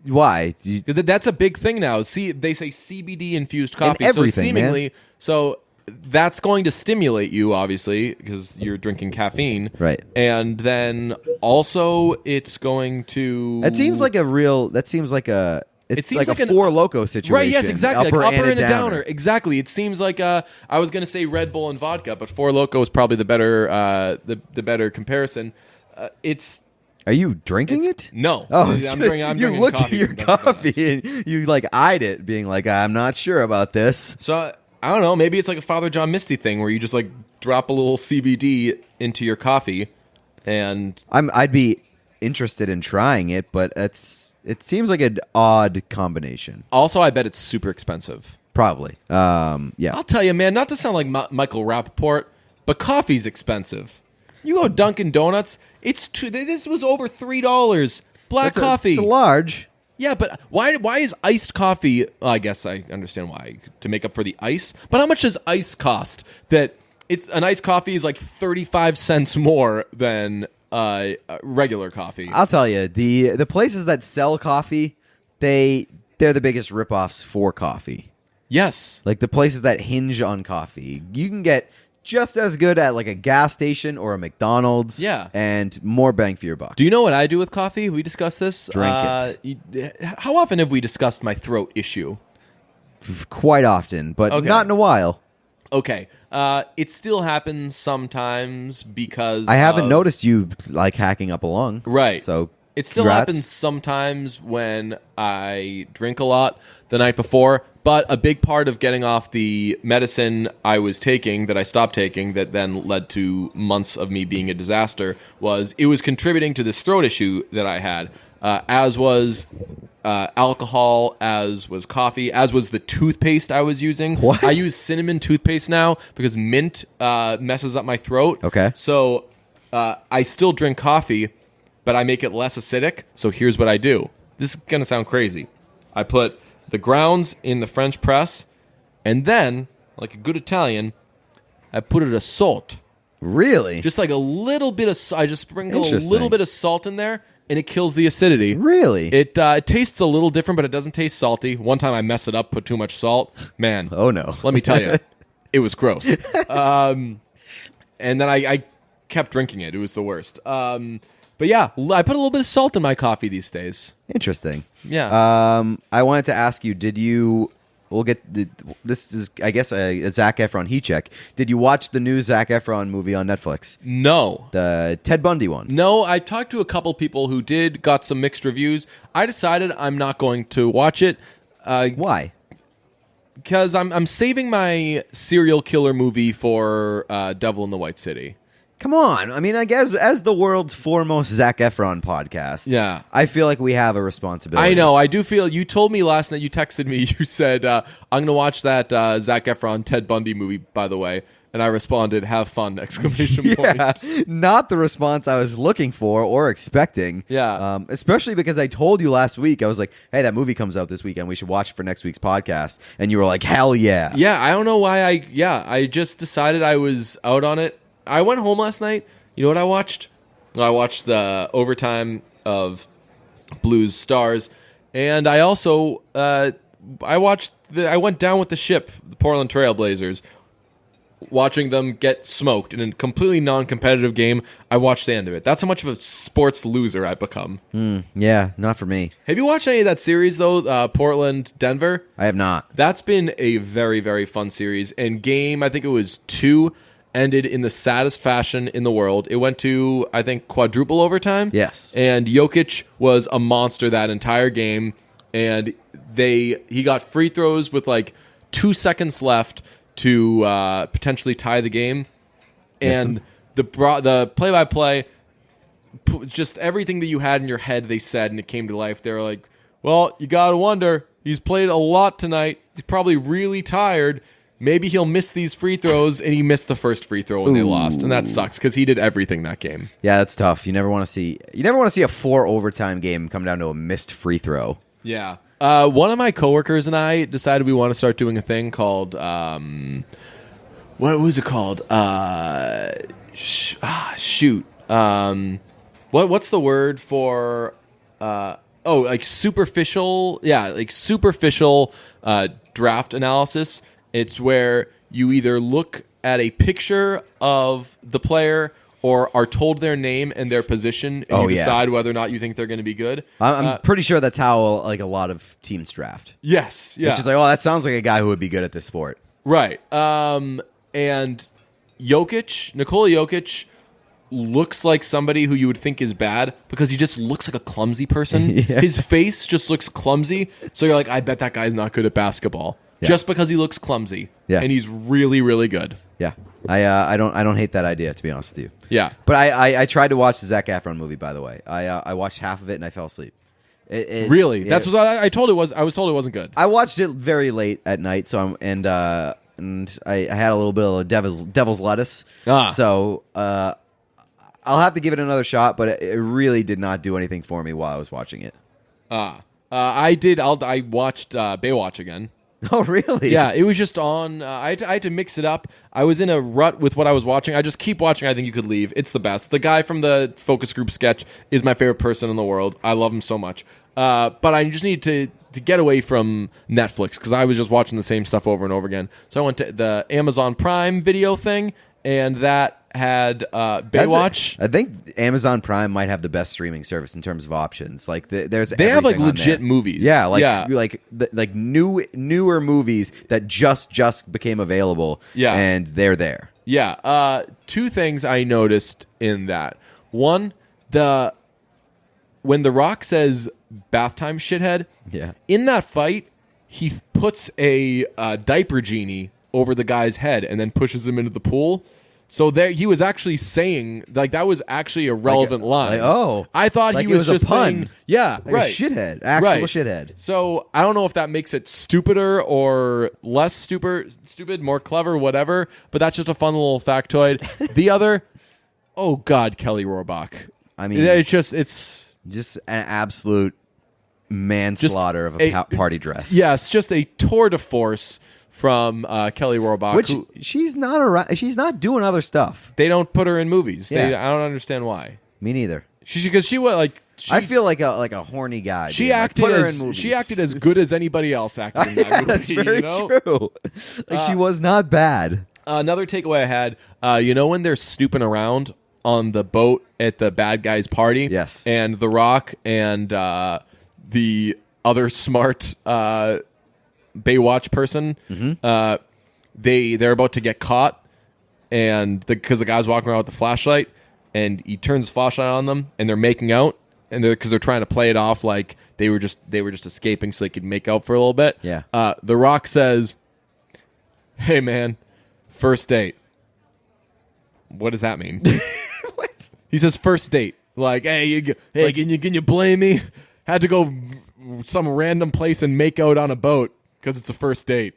Why? That's a big thing now. See, they say CBD infused coffee. everything, so seemingly, man. so that's going to stimulate you, obviously, because you're drinking caffeine, Right. And then also, it's going to. That seems like a real. That seems like a. It's seems like like a an- Four Loko situation. Right, yes, exactly. Like upper and a downer. downer. Exactly. It seems like I was going to say Red Bull and vodka, but Four Loko is probably the better the better comparison. It's. Are you drinking it? No. Oh, I'm you drinking looked coffee at your from Dunkin' Donuts. coffee and you like eyed it, being like, "I'm not sure about this." So I don't know. Maybe it's like a Father John Misty thing where you just like drop a little CBD into your coffee, and I'd be interested in trying it, but it seems like an odd combination. also I bet it's super expensive. Probably. Yeah. I'll tell you, man. Not to sound like Michael Rappaport, but coffee's expensive. You go Dunkin' Donuts, it's this was over $3. Black coffee. It's a large. Yeah, but why is iced coffee? Well, I guess I understand why, to make up for the ice. But how much does ice cost? That an iced coffee is like 35 cents more than regular coffee. I'll tell you, the places that sell coffee, they're the biggest ripoffs for coffee. Yes. Like the places that hinge on coffee. You can get just as good at like a gas station or a McDonald's. Yeah. And more bang for your buck. Do you know what I do with coffee? We discussed this. Drink it. How often have we discussed my throat issue? Quite often, but Okay. not in a while. Okay. It still happens sometimes because I haven't of- noticed you like hacking up a lung. Right. So it still congrats. happens sometimes when I drink a lot the night before, but a big part of getting off the medicine I was taking that I stopped taking that then led to months of me being a disaster was it was contributing to this throat issue that I had, as was alcohol, as was coffee, as was the toothpaste I was using. What? I use cinnamon toothpaste now because mint messes up my throat. Okay. So I still drink coffee, but I make it less acidic. So here's what I do. This is going to sound crazy. I put the grounds in the French press, and then, like a good Italian, I put it a salt. Really? Just like a little bit of, I just sprinkle a Interesting. little bit of salt in there, and it kills the acidity. Really? It tastes a little different, but it doesn't taste salty. One time I messed it up, put too much salt. Man. Oh, no. Let me tell you, it was gross. And then I kept drinking it. It was the worst. But yeah, I put a little bit of salt in my coffee these days. Interesting. Yeah. I wanted to ask you, this is, I guess, a Zac Efron heat check. Did you watch the new Zac Efron movie on Netflix? No. The Ted Bundy one? No, I talked to a couple people who got some mixed reviews. I decided I'm not going to watch it. Why? Because I'm saving my serial killer movie for Devil in the White City. Come on. I mean, I guess as the world's foremost Zac Efron podcast, Yeah. I feel like we have a responsibility. I know. I do feel. You told me last night. You texted me. You said, "I'm going to watch that Zac Efron Ted Bundy movie." By the way, and I responded, "Have fun!" Exclamation point. Yeah, not the response I was looking for or expecting. Yeah. Especially because I told you last week, I was like, hey, that movie comes out this weekend. We should watch it for next week's podcast. And you were like, hell yeah. Yeah. I don't know why. I just decided I was out on it. I went home last night. You know what I watched? I watched the overtime of Blues Stars, and I also I went down with the ship, the Portland Trail Blazers, watching them get smoked in a completely non-competitive game. I watched the end of it. That's how much of a sports loser I've become. Yeah, not for me. Have you watched any of that series though? Portland Denver. I have not. That's been a very, very fun series. And game, I think it was 2, ended in the saddest fashion in the world. It went to, I think, quadruple overtime. Yes. And Jokic was a monster that entire game. And he got free throws with like 2 seconds left to potentially tie the game. And the play-by-play, just everything that you had in your head, they said, and it came to life. They were like, well, you got to wonder. He's played a lot tonight. He's probably really tired. Maybe he'll miss these free throws, and he missed the first free throw when they lost, and that sucks because he did everything that game. Yeah, that's tough. You never want to see a 4 overtime game come down to a missed free throw. Yeah. One of my coworkers and I decided we want to start doing a thing called what was it called? Shoot. What's the word for like superficial? Yeah, like superficial draft analysis. It's where you either look at a picture of the player or are told their name and their position, and you decide whether or not you think they're going to be good. I'm pretty sure that's how like a lot of teams draft. Yes. Yeah. It's just like, oh, that sounds like a guy who would be good at this sport. Right. And Nikola Jokic looks like somebody who you would think is bad because he just looks like a clumsy person. Yeah. His face just looks clumsy. So you're like, I bet that guy's not good at basketball. Yeah. Just because he looks clumsy. Yeah. And he's really, really good. Yeah. I don't hate that idea, to be honest with you. Yeah. But I tried to watch the Zac Efron movie, by the way. I watched half of it and I fell asleep. Really? Yeah. That's what I told it was. I was told it wasn't good. I watched it very late at night, so and I had a little bit of devil's lettuce. Ah. So I'll have to give it another shot, but it really did not do anything for me while I was watching it. I did. I watched Baywatch again. Oh, really? Yeah, it was just on. I had to mix it up. I was in a rut with what I was watching. I just keep watching. I think you could leave. It's the best. The guy from the focus group sketch is my favorite person in the world. I love him so much. But I just need to get away from Netflix because I was just watching the same stuff over and over again. So I went to the Amazon Prime Video thing, and that had Baywatch. I think Amazon Prime might have the best streaming service in terms of options. Like they have like legit movies. Yeah, like newer movies that just became available. Yeah, and they're there. Yeah. Two things I noticed in that. One, when The Rock says "bath time, shithead," in that fight, he puts a diaper genie over the guy's head and then pushes him into the pool. So there, he was actually saying that was actually a relevant line. I thought he was just a pun. saying, yeah, like right, a shithead, actual shithead. So I don't know if that makes it stupider or less stupid, more clever, whatever. But that's just a fun little factoid. The other, oh God, Kelly Rohrbach. I mean, it's just an absolute manslaughter of a party dress. Yes, just a tour de force from Kelly Rohrbach. Which she's not around. She's not doing other stuff. They don't put her in movies. Yeah. I don't understand why. Me neither. Because she was like. I feel like a horny guy. She acted as good as anybody else acted in that movie. That's very true. She was not bad. Another takeaway I had. When they're snooping around on the boat at the bad guy's party. Yes. And The Rock and the other smart Baywatch person, they're about to get caught, and because the guy's walking around with the flashlight, and he turns the flashlight on them, and they're making out, and because they're trying to play it off like they were just escaping so they could make out for a little bit. Yeah. The Rock says, "Hey man, first date." What does that mean? What? He says first date. Like, hey, can you blame me? Had to go some random place and make out on a boat because it's a first date.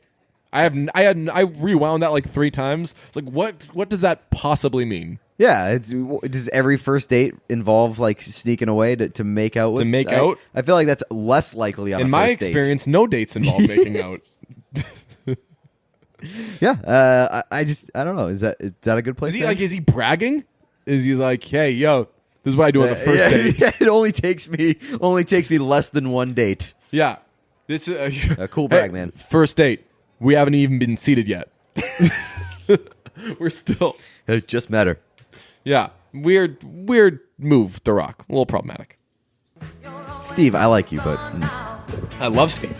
I rewound that like 3 times. It's like, what does that possibly mean? Yeah, does every first date involve like sneaking away to make out with? To make out? I feel like that's less likely on in a my first date. experience, no dates involve making out. Yeah, I don't know. Is that a good place? Is he bragging? Is he like, hey, yo, this is what I do on the first date? Yeah, it only takes me less than one date. Yeah, this is a cool brag, man. First date. We haven't even been seated yet. We're still. It just met her. Yeah, weird move, The Rock. A little problematic. Steve, I like you, but I love Steve.